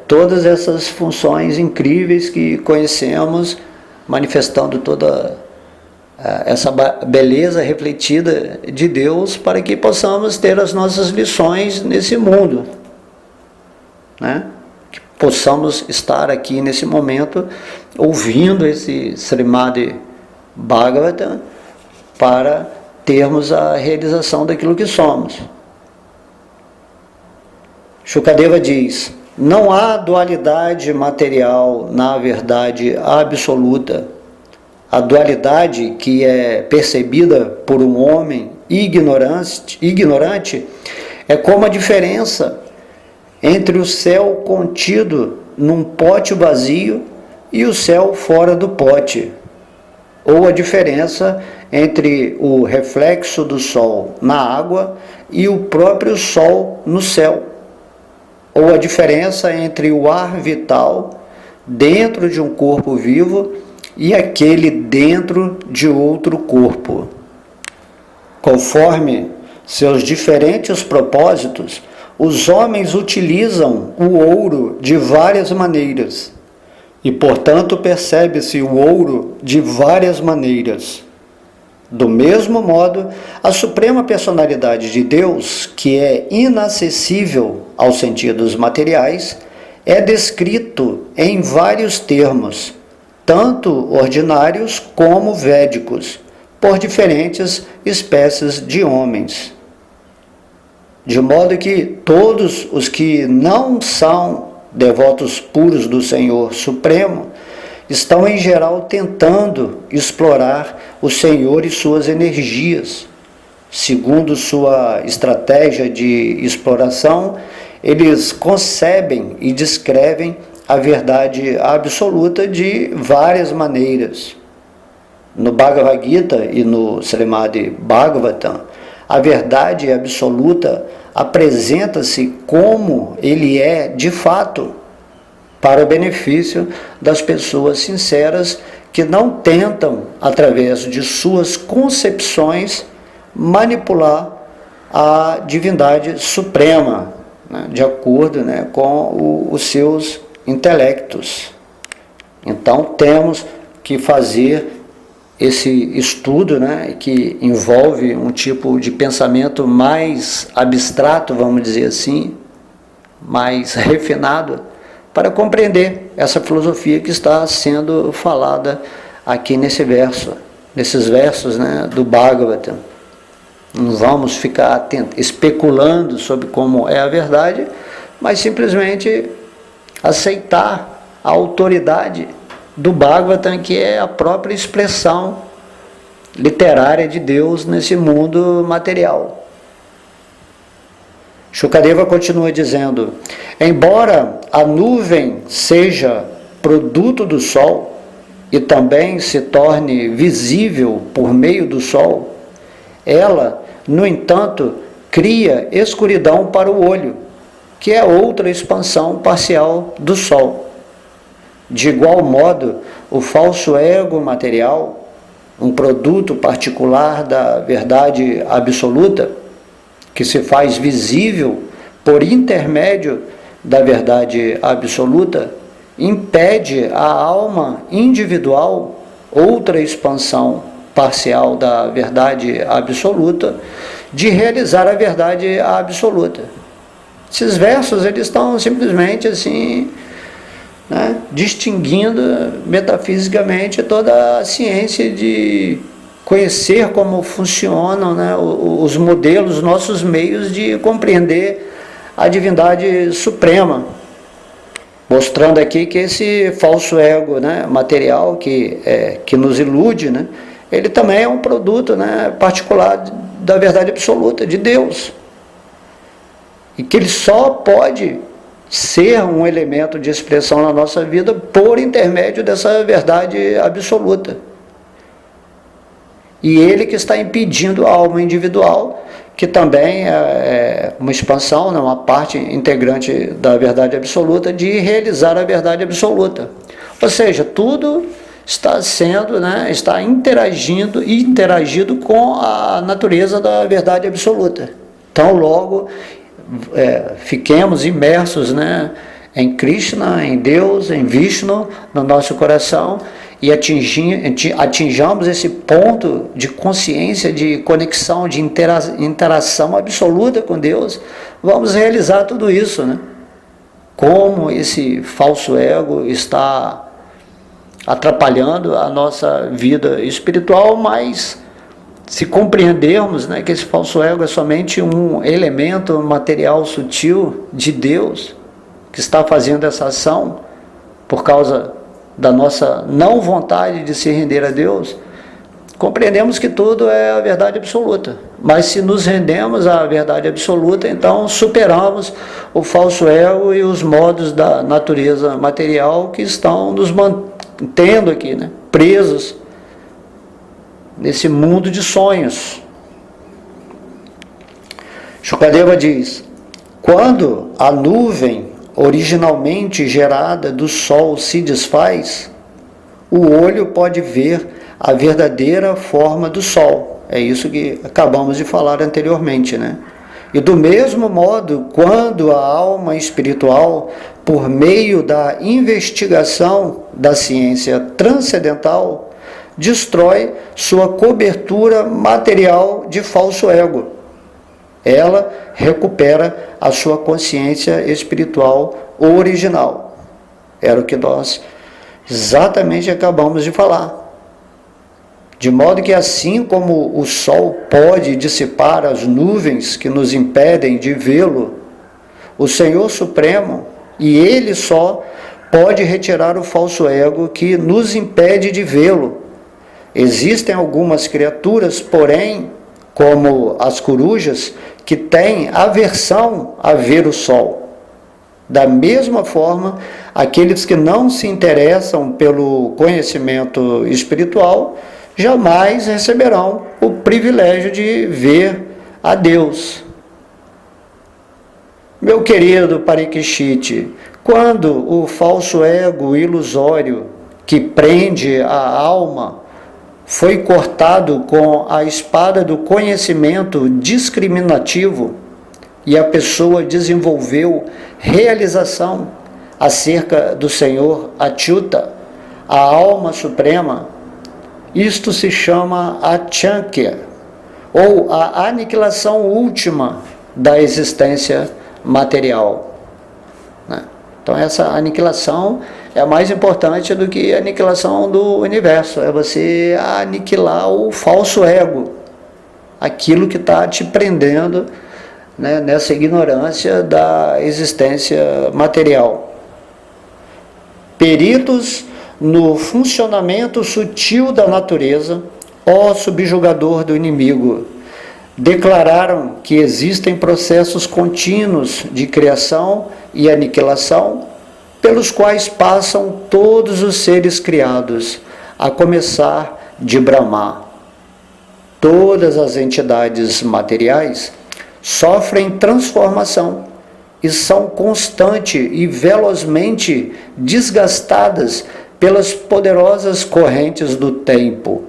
todas essas funções incríveis que conhecemos, manifestando toda essa beleza refletida de Deus para que possamos ter as nossas lições nesse mundo, né? Que possamos estar aqui nesse momento ouvindo esse Srimad Bhagavatam para termos a realização daquilo que somos. Shukadeva diz: não há dualidade material na verdade absoluta. A dualidade que é percebida por um homem ignorante é como a diferença entre o céu contido num pote vazio e o céu fora do pote, ou a diferença entre o reflexo do sol na água e o próprio sol no céu, ou a diferença entre o ar vital dentro de um corpo vivo e aquele dentro de outro corpo. Conforme seus diferentes propósitos, os homens utilizam o ouro de várias maneiras, e portanto percebe-se o ouro de várias maneiras. Do mesmo modo, a suprema personalidade de Deus, que é inacessível aos sentidos materiais, é descrito em vários termos, tanto ordinários como védicos, por diferentes espécies de homens. De modo que todos os que não são devotos puros do Senhor Supremo estão em geral tentando explorar o Senhor e suas energias. Segundo sua estratégia de exploração, eles concebem e descrevem a verdade absoluta de várias maneiras. No Bhagavad Gita e no Srimad Bhagavatam, a verdade absoluta apresenta-se como ele é de fato, para o benefício das pessoas sinceras que não tentam, através de suas concepções, manipular a divindade suprema, né, de acordo, né, com os seus intelectos. Então temos que fazer esse estudo, né, que envolve um tipo de pensamento mais abstrato, vamos dizer assim, mais refinado, para compreender essa filosofia que está sendo falada aqui nesses versos, né, do Bhagavatam. Não vamos ficar especulando sobre como é a verdade, mas simplesmente aceitar a autoridade do Bhagavatam, que é a própria expressão literária de Deus nesse mundo material. Shukadeva continua dizendo: embora a nuvem seja produto do Sol e também se torne visível por meio do Sol, ela, no entanto, cria escuridão para o olho, que é outra expansão parcial do Sol. De igual modo, o falso ego material, um produto particular da verdade absoluta, que se faz visível por intermédio da verdade absoluta, impede a alma individual, outra expansão parcial da verdade absoluta, de realizar a verdade absoluta. Esses versos, eles estão simplesmente assim, né, distinguindo metafisicamente toda a ciência de conhecer como funcionam, né, os modelos, nossos meios de compreender a divindade suprema, mostrando aqui que esse falso ego, né, material que nos ilude, né, ele também é um produto, né, particular da verdade absoluta de Deus, e que ele só pode ser um elemento de expressão na nossa vida por intermédio dessa verdade absoluta. E ele que está impedindo a alma individual, que também é uma expansão, né, uma parte integrante da verdade absoluta, de realizar a verdade absoluta. Ou seja, tudo está sendo, né, está interagido com a natureza da verdade absoluta. Então, logo, fiquemos imersos, né, em Krishna, em Deus, em Vishnu, no nosso coração, e atinjamos esse ponto de consciência, de conexão, de interação absoluta com Deus, vamos realizar tudo isso, né? Como esse falso ego está atrapalhando a nossa vida espiritual, mas se compreendermos, né, que esse falso ego é somente um elemento material sutil de Deus, que está fazendo essa ação por causa da nossa não vontade de se render a Deus, compreendemos que tudo é a verdade absoluta. Mas se nos rendemos à verdade absoluta, então superamos o falso ego e os modos da natureza material que estão nos mantendo aqui, né, presos nesse mundo de sonhos. Shukadeva diz: quando a nuvem originalmente gerada do Sol se desfaz, o olho pode ver a verdadeira forma do Sol. É isso que acabamos de falar anteriormente, né? E do mesmo modo, quando a alma espiritual, por meio da investigação da ciência transcendental, destrói sua cobertura material de falso ego, ela recupera a sua consciência espiritual original. Era o que nós exatamente acabamos de falar. De modo que assim como o Sol pode dissipar as nuvens que nos impedem de vê-lo, o Senhor Supremo, e Ele só, pode retirar o falso ego que nos impede de vê-lo. Existem algumas criaturas, porém, como as corujas, que têm aversão a ver o Sol. Da mesma forma, aqueles que não se interessam pelo conhecimento espiritual jamais receberão o privilégio de ver a Deus. Meu querido Parikshit, quando o falso ego ilusório que prende a alma foi cortado com a espada do conhecimento discriminativo e a pessoa desenvolveu realização acerca do Senhor Achyuta, a alma suprema, isto se chama Achankhya, ou a aniquilação última da existência material. Então essa aniquilação é mais importante do que a aniquilação do universo, é você aniquilar o falso ego, aquilo que está te prendendo, né, nessa ignorância da existência material. Peritos no funcionamento sutil da natureza, ó subjugador do inimigo, declararam que existem processos contínuos de criação e aniquilação, pelos quais passam todos os seres criados, a começar de Brahma. Todas as entidades materiais sofrem transformação e são constante e velozmente desgastadas pelas poderosas correntes do tempo.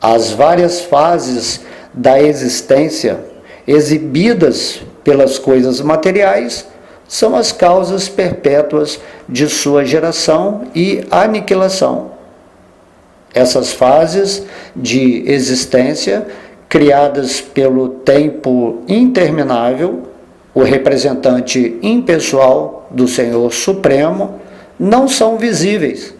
As várias fases da existência exibidas pelas coisas materiais são as causas perpétuas de sua geração e aniquilação. Essas fases de existência, criadas pelo tempo interminável, o representante impessoal do Senhor Supremo, não são visíveis,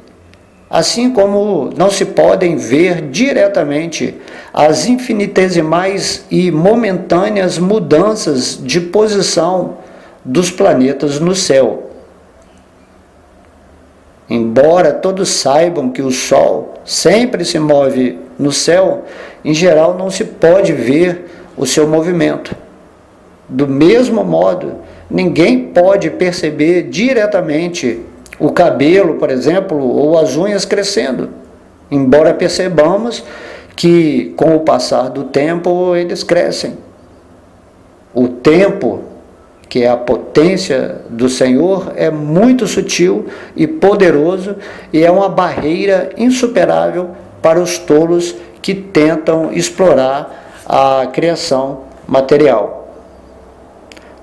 assim como não se podem ver diretamente as infinitesimais e momentâneas mudanças de posição dos planetas no céu. Embora todos saibam que o Sol sempre se move no céu, em geral não se pode ver o seu movimento. Do mesmo modo, ninguém pode perceber diretamente o cabelo, por exemplo, ou as unhas crescendo, embora percebamos que com o passar do tempo eles crescem. O tempo, que é a potência do Senhor, é muito sutil e poderoso e é uma barreira insuperável para os tolos que tentam explorar a criação material.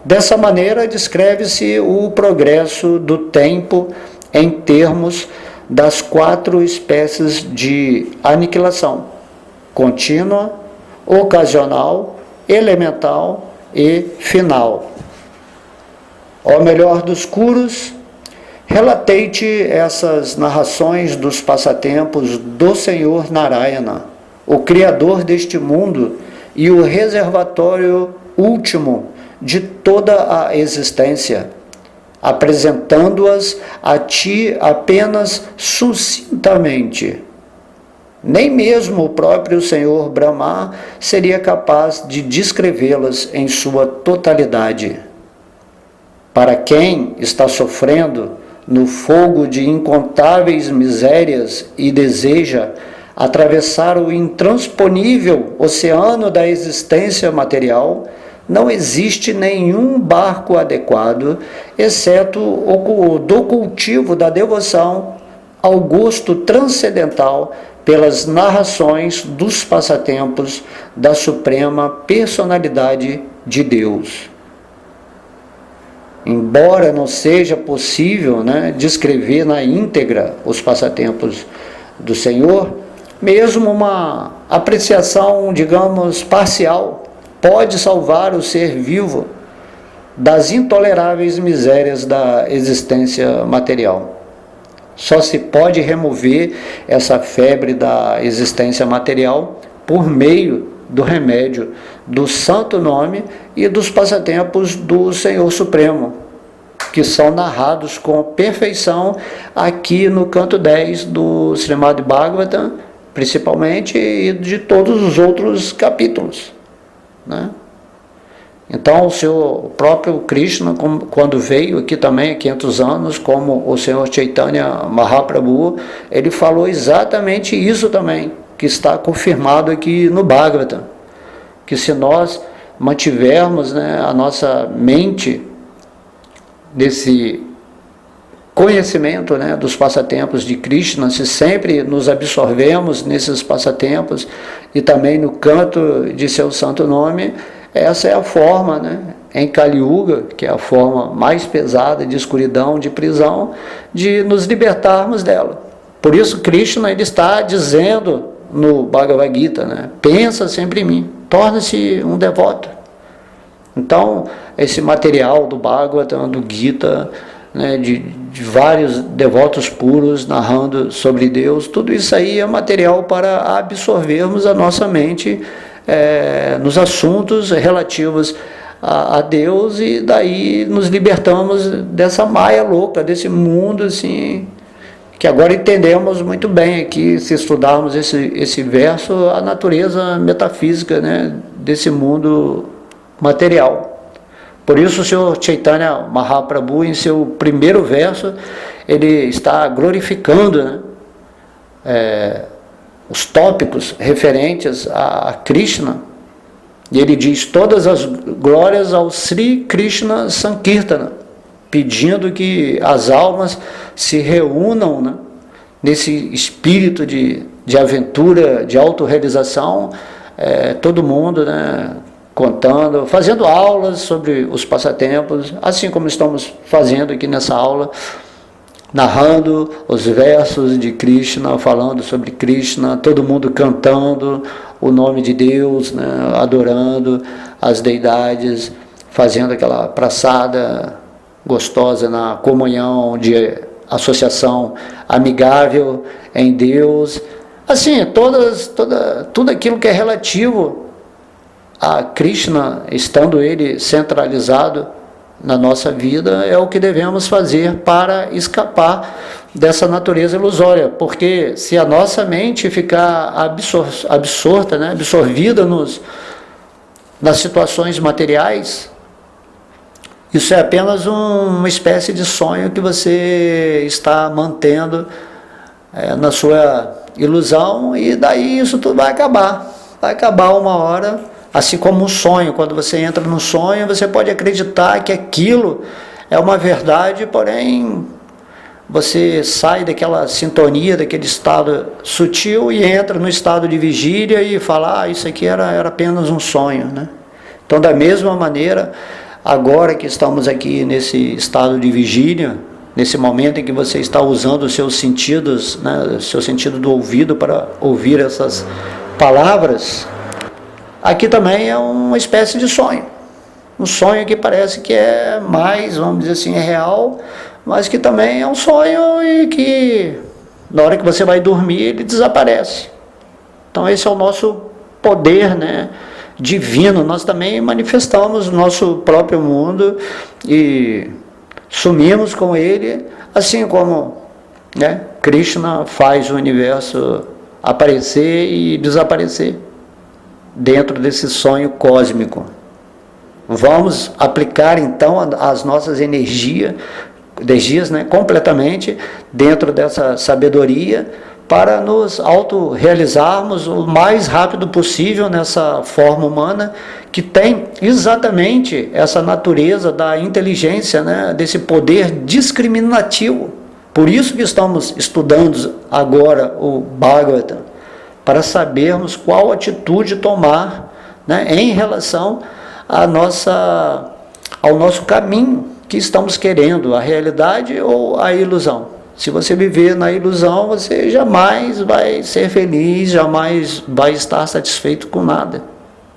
Dessa maneira, descreve-se o progresso do tempo em termos das 4 espécies de aniquilação: contínua, ocasional, elemental e final. Ó melhor dos curos, relatei-te essas narrações dos passatempos do Senhor Narayana, o Criador deste mundo e o reservatório último de toda a existência, apresentando-as a ti apenas sucintamente. Nem mesmo o próprio Senhor Brahma seria capaz de descrevê-las em sua totalidade. Para quem está sofrendo no fogo de incontáveis misérias e deseja atravessar o intransponível oceano da existência material, não existe nenhum barco adequado, exceto o do cultivo da devoção ao gosto transcendental pelas narrações dos passatempos da Suprema Personalidade de Deus. Embora não seja possível, descrever na íntegra os passatempos do Senhor, mesmo uma apreciação, digamos, parcial, pode salvar o ser vivo das intoleráveis misérias da existência material. Só se pode remover essa febre da existência material por meio do remédio do santo nome e dos passatempos do Senhor Supremo, que são narrados com perfeição aqui no canto 10 do Srimad Bhagavatam, principalmente, e de todos os outros capítulos, Então, o próprio Krishna, quando veio aqui também há 500 anos, como o Senhor Chaitanya Mahaprabhu, ele falou exatamente isso também, que está confirmado aqui no Bhagavatam, que se nós mantivermos a nossa mente desse conhecimento dos passatempos de Krishna, se sempre nos absorvemos nesses passatempos e também no canto de seu santo nome, essa é a forma, em Kali Yuga, que é a forma mais pesada de escuridão, de prisão, de nos libertarmos dela. Por isso Krishna ele está dizendo no Bhagavad Gita, pensa sempre em mim, torna-se um devoto. Então, esse material do Bhagavatam, do Gita, de vários devotos puros narrando sobre Deus, tudo isso aí é material para absorvermos a nossa mente nos assuntos relativos a Deus, e daí nos libertamos dessa maia louca, desse mundo assim, que agora entendemos muito bem aqui, se estudarmos esse verso, a natureza metafísica desse mundo material. Por isso o Senhor Chaitanya Mahaprabhu, em seu primeiro verso, ele está glorificando os tópicos referentes a Krishna, e ele diz todas as glórias ao Sri Krishna Sankirtana, pedindo que as almas se reúnam nesse espírito de aventura, de autorrealização, todo mundo contando, fazendo aulas sobre os passatempos, assim como estamos fazendo aqui nessa aula, narrando os versos de Krishna, falando sobre Krishna, todo mundo cantando o nome de Deus, adorando as deidades, fazendo aquela praçada gostosa na comunhão de associação amigável em Deus. Assim, tudo aquilo que é relativo a Krishna, estando ele centralizado na nossa vida, é o que devemos fazer para escapar dessa natureza ilusória, porque se a nossa mente ficar absorta, absorvida nas situações materiais, isso é apenas uma espécie de sonho que você está mantendo na sua ilusão, e daí isso tudo vai acabar uma hora. Assim como um sonho, quando você entra num sonho, você pode acreditar que aquilo é uma verdade, porém você sai daquela sintonia, daquele estado sutil e entra no estado de vigília e fala, isso aqui era apenas um sonho. Então, da mesma maneira, agora que estamos aqui nesse estado de vigília, nesse momento em que você está usando os seus sentidos, né, o seu sentido do ouvido para ouvir essas palavras, aqui também é uma espécie de sonho. Um sonho que parece que é mais, vamos dizer assim, é real, mas que também é um sonho e que na hora que você vai dormir ele desaparece. Então esse é o nosso poder, né, divino. Nós também manifestamos o nosso próprio mundo e sumimos com ele, assim como, né, Krishna faz o universo aparecer e desaparecer dentro desse sonho cósmico. Vamos aplicar então as nossas energias, né, completamente dentro dessa sabedoria para nos autorrealizarmos o mais rápido possível nessa forma humana que tem exatamente essa natureza da inteligência, né, desse poder discriminativo. Por isso que estamos estudando agora o Bhagavatam, para sabermos qual atitude tomar, né, em relação ao nosso caminho que estamos querendo, a realidade ou a ilusão. Se você viver na ilusão, você jamais vai ser feliz, jamais vai estar satisfeito com nada.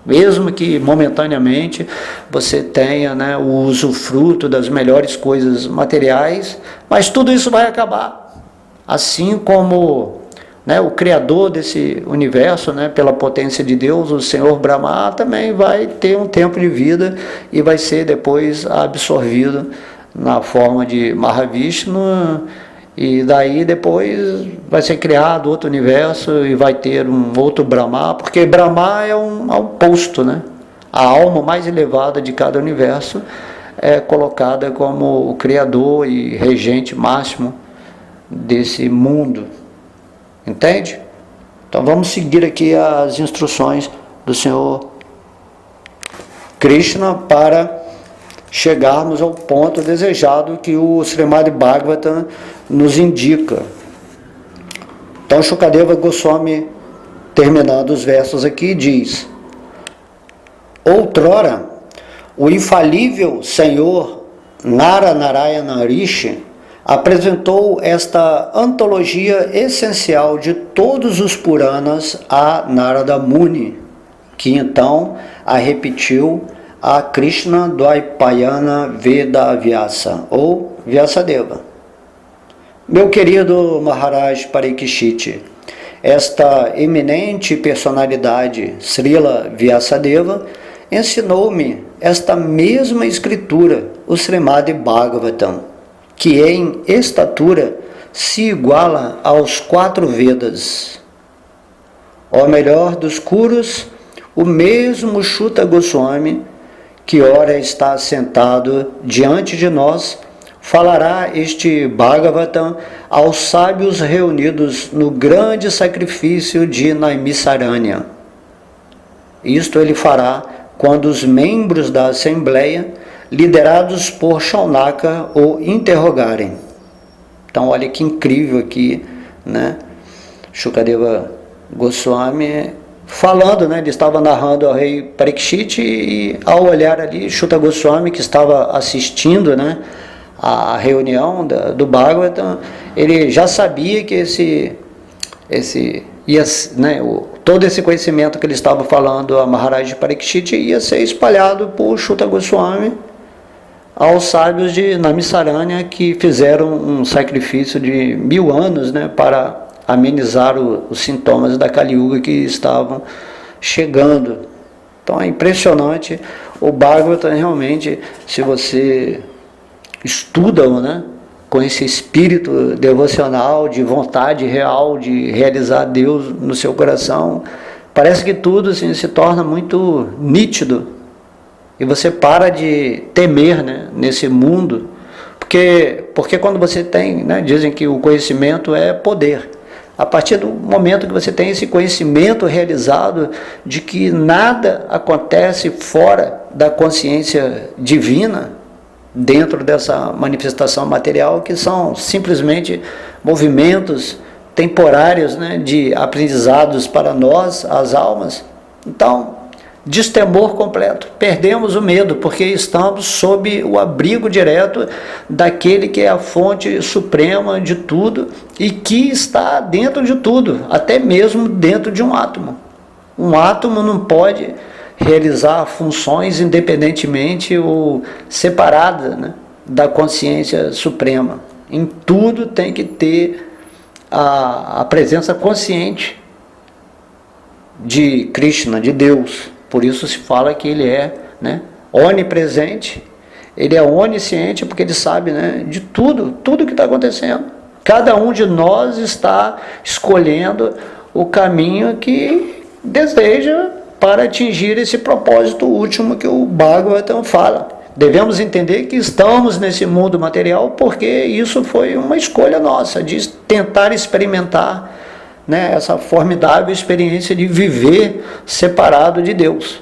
Mesmo que momentaneamente você tenha, né, o usufruto das melhores coisas materiais, mas tudo isso vai acabar. Assim como, né, o Criador desse universo, né, pela potência de Deus, o Senhor Brahma, também vai ter um tempo de vida e vai ser depois absorvido na forma de Mahavishnu. E daí depois vai ser criado outro universo e vai ter um outro Brahma, porque Brahma é um posto, né? A alma mais elevada de cada universo é colocada como o criador e regente máximo desse mundo. Entende? Então vamos seguir aqui as instruções do Senhor Krishna para chegarmos ao ponto desejado que o Srimad Bhagavatam nos indica. Então Shukadeva Goswami, terminando os versos aqui, diz: outrora, o infalível Senhor Naranarayana Rishi apresentou esta antologia essencial de todos os Puranas a Narada Muni, que então a repetiu a Krishna Dvaipayana Veda Vyasa, ou Vyasadeva. Meu querido Maharaj Parikshit, esta eminente personalidade, Srila Vyasadeva, ensinou-me esta mesma escritura, o Srimad Bhagavatam, que em estatura se iguala aos 4 Vedas. Ó melhor dos Kurus, o mesmo Shuta Goswami, que ora está sentado diante de nós, falará este Bhagavatam aos sábios reunidos no grande sacrifício de Naimisaranya. Isto ele fará quando os membros da Assembleia, liderados por Shaunaka, o interrogarem. Então olha que incrível aqui, né? Shukadeva Goswami falando, né, ele estava narrando ao rei Parikshit e ao olhar ali, Shuta Goswami, que estava assistindo, né, a reunião do Bhagavatam, ele já sabia que todo esse conhecimento que ele estava falando a Maharaj Parikshit ia ser espalhado por Shuta Goswami aos sábios de Naimisaranya, que fizeram um sacrifício de 1000 anos, né, para amenizar os sintomas da Kali Yuga que estavam chegando. Então é impressionante o Bhagavatam, realmente, se você estuda, né, com esse espírito devocional, de vontade real de realizar Deus no seu coração, parece que tudo assim, se torna muito nítido e você para de temer, né, nesse mundo, porque quando você tem, né, dizem que o conhecimento é poder. A partir do momento que você tem esse conhecimento realizado de que nada acontece fora da consciência divina, dentro dessa manifestação material, que são simplesmente movimentos temporários, né, de aprendizados para nós, as almas. Então, destemor completo, perdemos o medo, porque estamos sob o abrigo direto daquele que é a fonte suprema de tudo e que está dentro de tudo, até mesmo dentro de um átomo. Um átomo não pode realizar funções independentemente ou separada, né, da consciência suprema. Em tudo tem que ter a presença consciente de Krishna, de Deus. Por isso se fala que ele é, né, onipresente, ele é onisciente, porque ele sabe, né, de tudo que está acontecendo. Cada um de nós está escolhendo o caminho que deseja para atingir esse propósito último que o Bhagavatam fala. Devemos entender que estamos nesse mundo material porque isso foi uma escolha nossa, de tentar experimentar, né, essa formidável experiência de viver separado de Deus.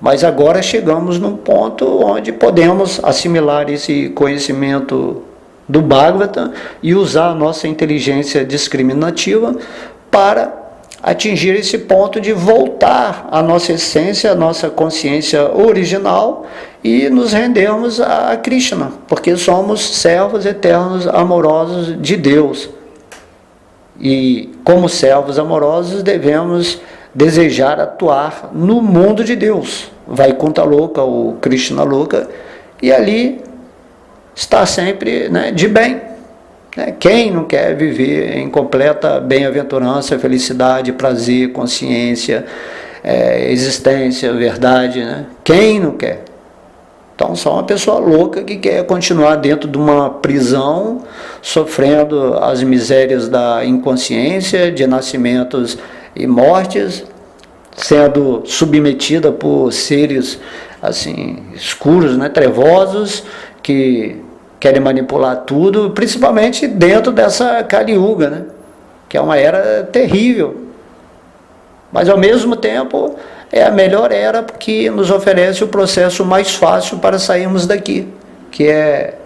Mas agora chegamos num ponto onde podemos assimilar esse conhecimento do Bhagavatam e usar a nossa inteligência discriminativa para atingir esse ponto de voltar à nossa essência, à nossa consciência original e nos rendermos a Krishna, porque somos servos eternos amorosos de Deus. E como servos amorosos devemos desejar atuar no mundo de Deus, Vaikuntha Loka ou Krishna Loka, e ali estar sempre, né, de bem. Quem não quer viver em completa bem-aventurança, felicidade, prazer, consciência, existência, verdade, né? Quem não quer? Então, só uma pessoa louca que quer continuar dentro de uma prisão, sofrendo as misérias da inconsciência, de nascimentos e mortes, sendo submetida por seres assim escuros, né, trevosos, que querem manipular tudo, principalmente dentro dessa Kali Yuga, né, que é uma era terrível. Mas, ao mesmo tempo, é a melhor era que nos oferece o processo mais fácil para sairmos daqui, que é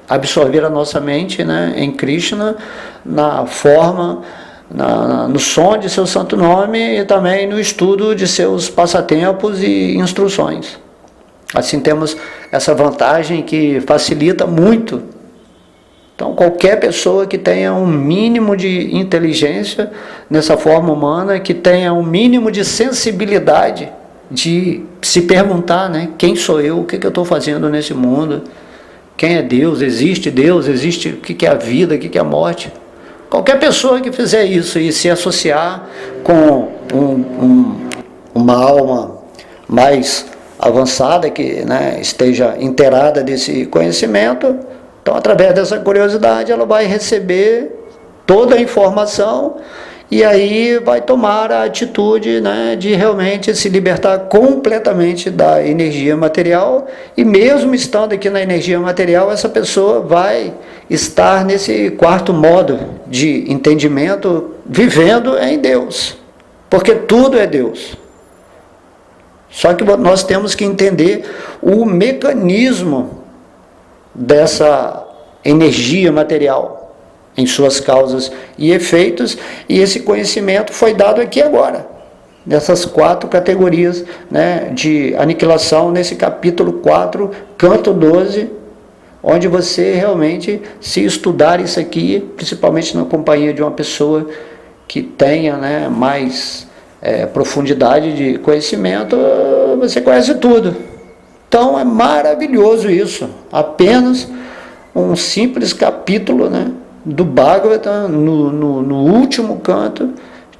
absorver a nossa mente, né, em Krishna, na forma, no som de seu santo nome e também no estudo de seus passatempos e instruções. Assim temos essa vantagem que facilita muito. Então, qualquer pessoa que tenha um mínimo de inteligência nessa forma humana, que tenha um mínimo de sensibilidade de se perguntar, né, quem sou eu, o que eu estou fazendo nesse mundo, quem é Deus, existe, o que é a vida, o que é a morte. Qualquer pessoa que fizer isso e se associar com uma alma mais avançada, que, né, esteja inteirada desse conhecimento, então, através dessa curiosidade, ela vai receber toda a informação e aí vai tomar a atitude, né, de realmente se libertar completamente da energia material. E mesmo estando aqui na energia material, essa pessoa vai estar nesse quarto modo de entendimento, vivendo em Deus, porque tudo é Deus. Só que nós temos que entender o mecanismo dessa energia material em suas causas e efeitos, e esse conhecimento foi dado aqui agora, nessas 4 categorias, né, de aniquilação, nesse capítulo 4, canto 12, onde você realmente, se estudar isso aqui, principalmente na companhia de uma pessoa que tenha, né, mais profundidade de conhecimento, você conhece tudo. Então é maravilhoso isso, apenas um simples capítulo, né, do Bhagavatam, no último canto,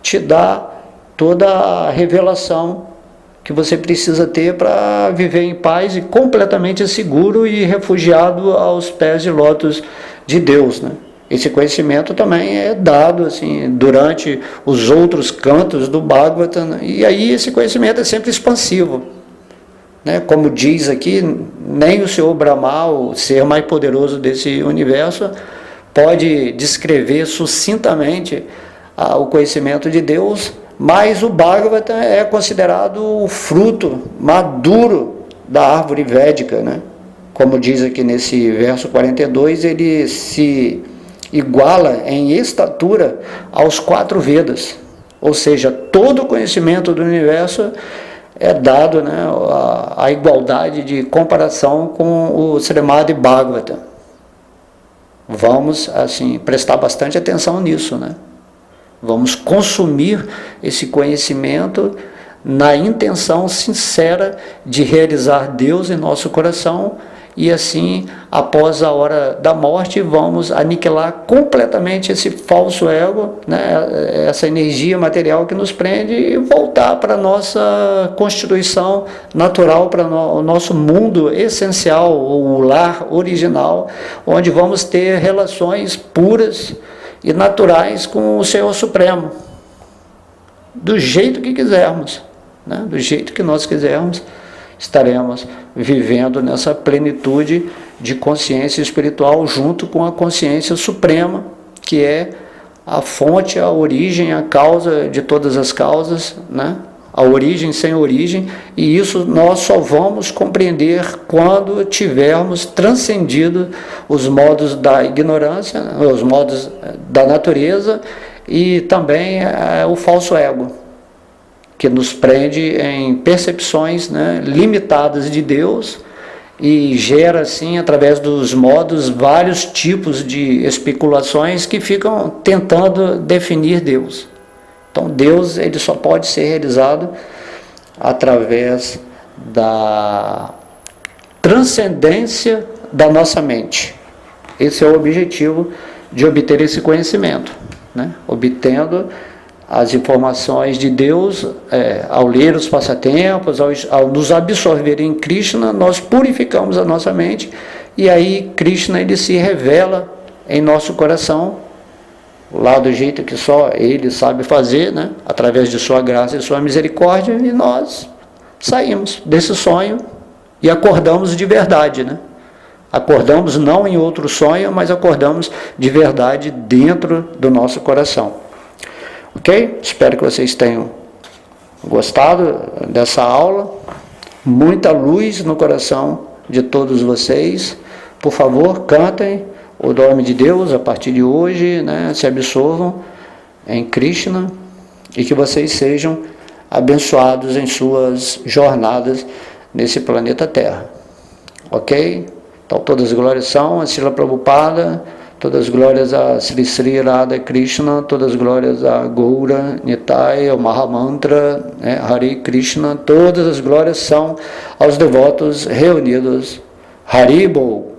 te dá toda a revelação que você precisa ter para viver em paz e completamente seguro e refugiado aos pés de lótus de Deus, né? Esse conhecimento também é dado assim, durante os outros cantos do Bhagavatam, né? E aí esse conhecimento é sempre expansivo. Como diz aqui, nem o Senhor Brahma, o ser mais poderoso desse universo, pode descrever sucintamente o conhecimento de Deus, mas o Bhagavatam é considerado o fruto maduro da árvore védica, né? Como diz aqui nesse verso 42, ele se iguala em estatura aos 4 Vedas, ou seja, todo o conhecimento do universo é dado, né, a igualdade de comparação com o Srimad Bhagavatam. Vamos, assim, prestar bastante atenção nisso, né? Vamos consumir esse conhecimento na intenção sincera de realizar Deus em nosso coração, e assim, após a hora da morte, vamos aniquilar completamente esse falso ego, né, essa energia material que nos prende, e voltar para a nossa constituição natural, para o nosso mundo essencial, o lar original, onde vamos ter relações puras e naturais com o Senhor Supremo, do jeito que quisermos, né, do jeito que nós quisermos. Estaremos vivendo nessa plenitude de consciência espiritual junto com a consciência suprema, que é a fonte, a origem, a causa de todas as causas, né? A origem sem origem, e isso nós só vamos compreender quando tivermos transcendido os modos da ignorância, os modos da natureza, e também o falso ego, que nos prende em percepções, né, limitadas de Deus, e gera, assim, através dos modos, vários tipos de especulações que ficam tentando definir Deus. Então, Deus, ele só pode ser realizado através da transcendência da nossa mente. Esse é o objetivo de obter esse conhecimento, né? Obtendo as informações de Deus, ao ler os passatempos, ao nos absorver em Krishna, nós purificamos a nossa mente, e aí Krishna, ele se revela em nosso coração, lá do jeito que só Ele sabe fazer, né? Através de sua graça e sua misericórdia, e nós saímos desse sonho e acordamos de verdade, né? Acordamos não em outro sonho, mas acordamos de verdade dentro do nosso coração. Ok? Espero que vocês tenham gostado dessa aula. Muita luz no coração de todos vocês. Por favor, cantem o nome de Deus a partir de hoje, né? Se absorvam em Krishna, e que vocês sejam abençoados em suas jornadas nesse planeta Terra. Ok? Então, todas as glórias são a Srila Prabhupada, todas as glórias a Sri Sri Radha Krishna, todas as glórias a Gaura, Nitai, ao Mahamantra, né, Hare Krishna, todas as glórias são aos devotos reunidos. Haribol.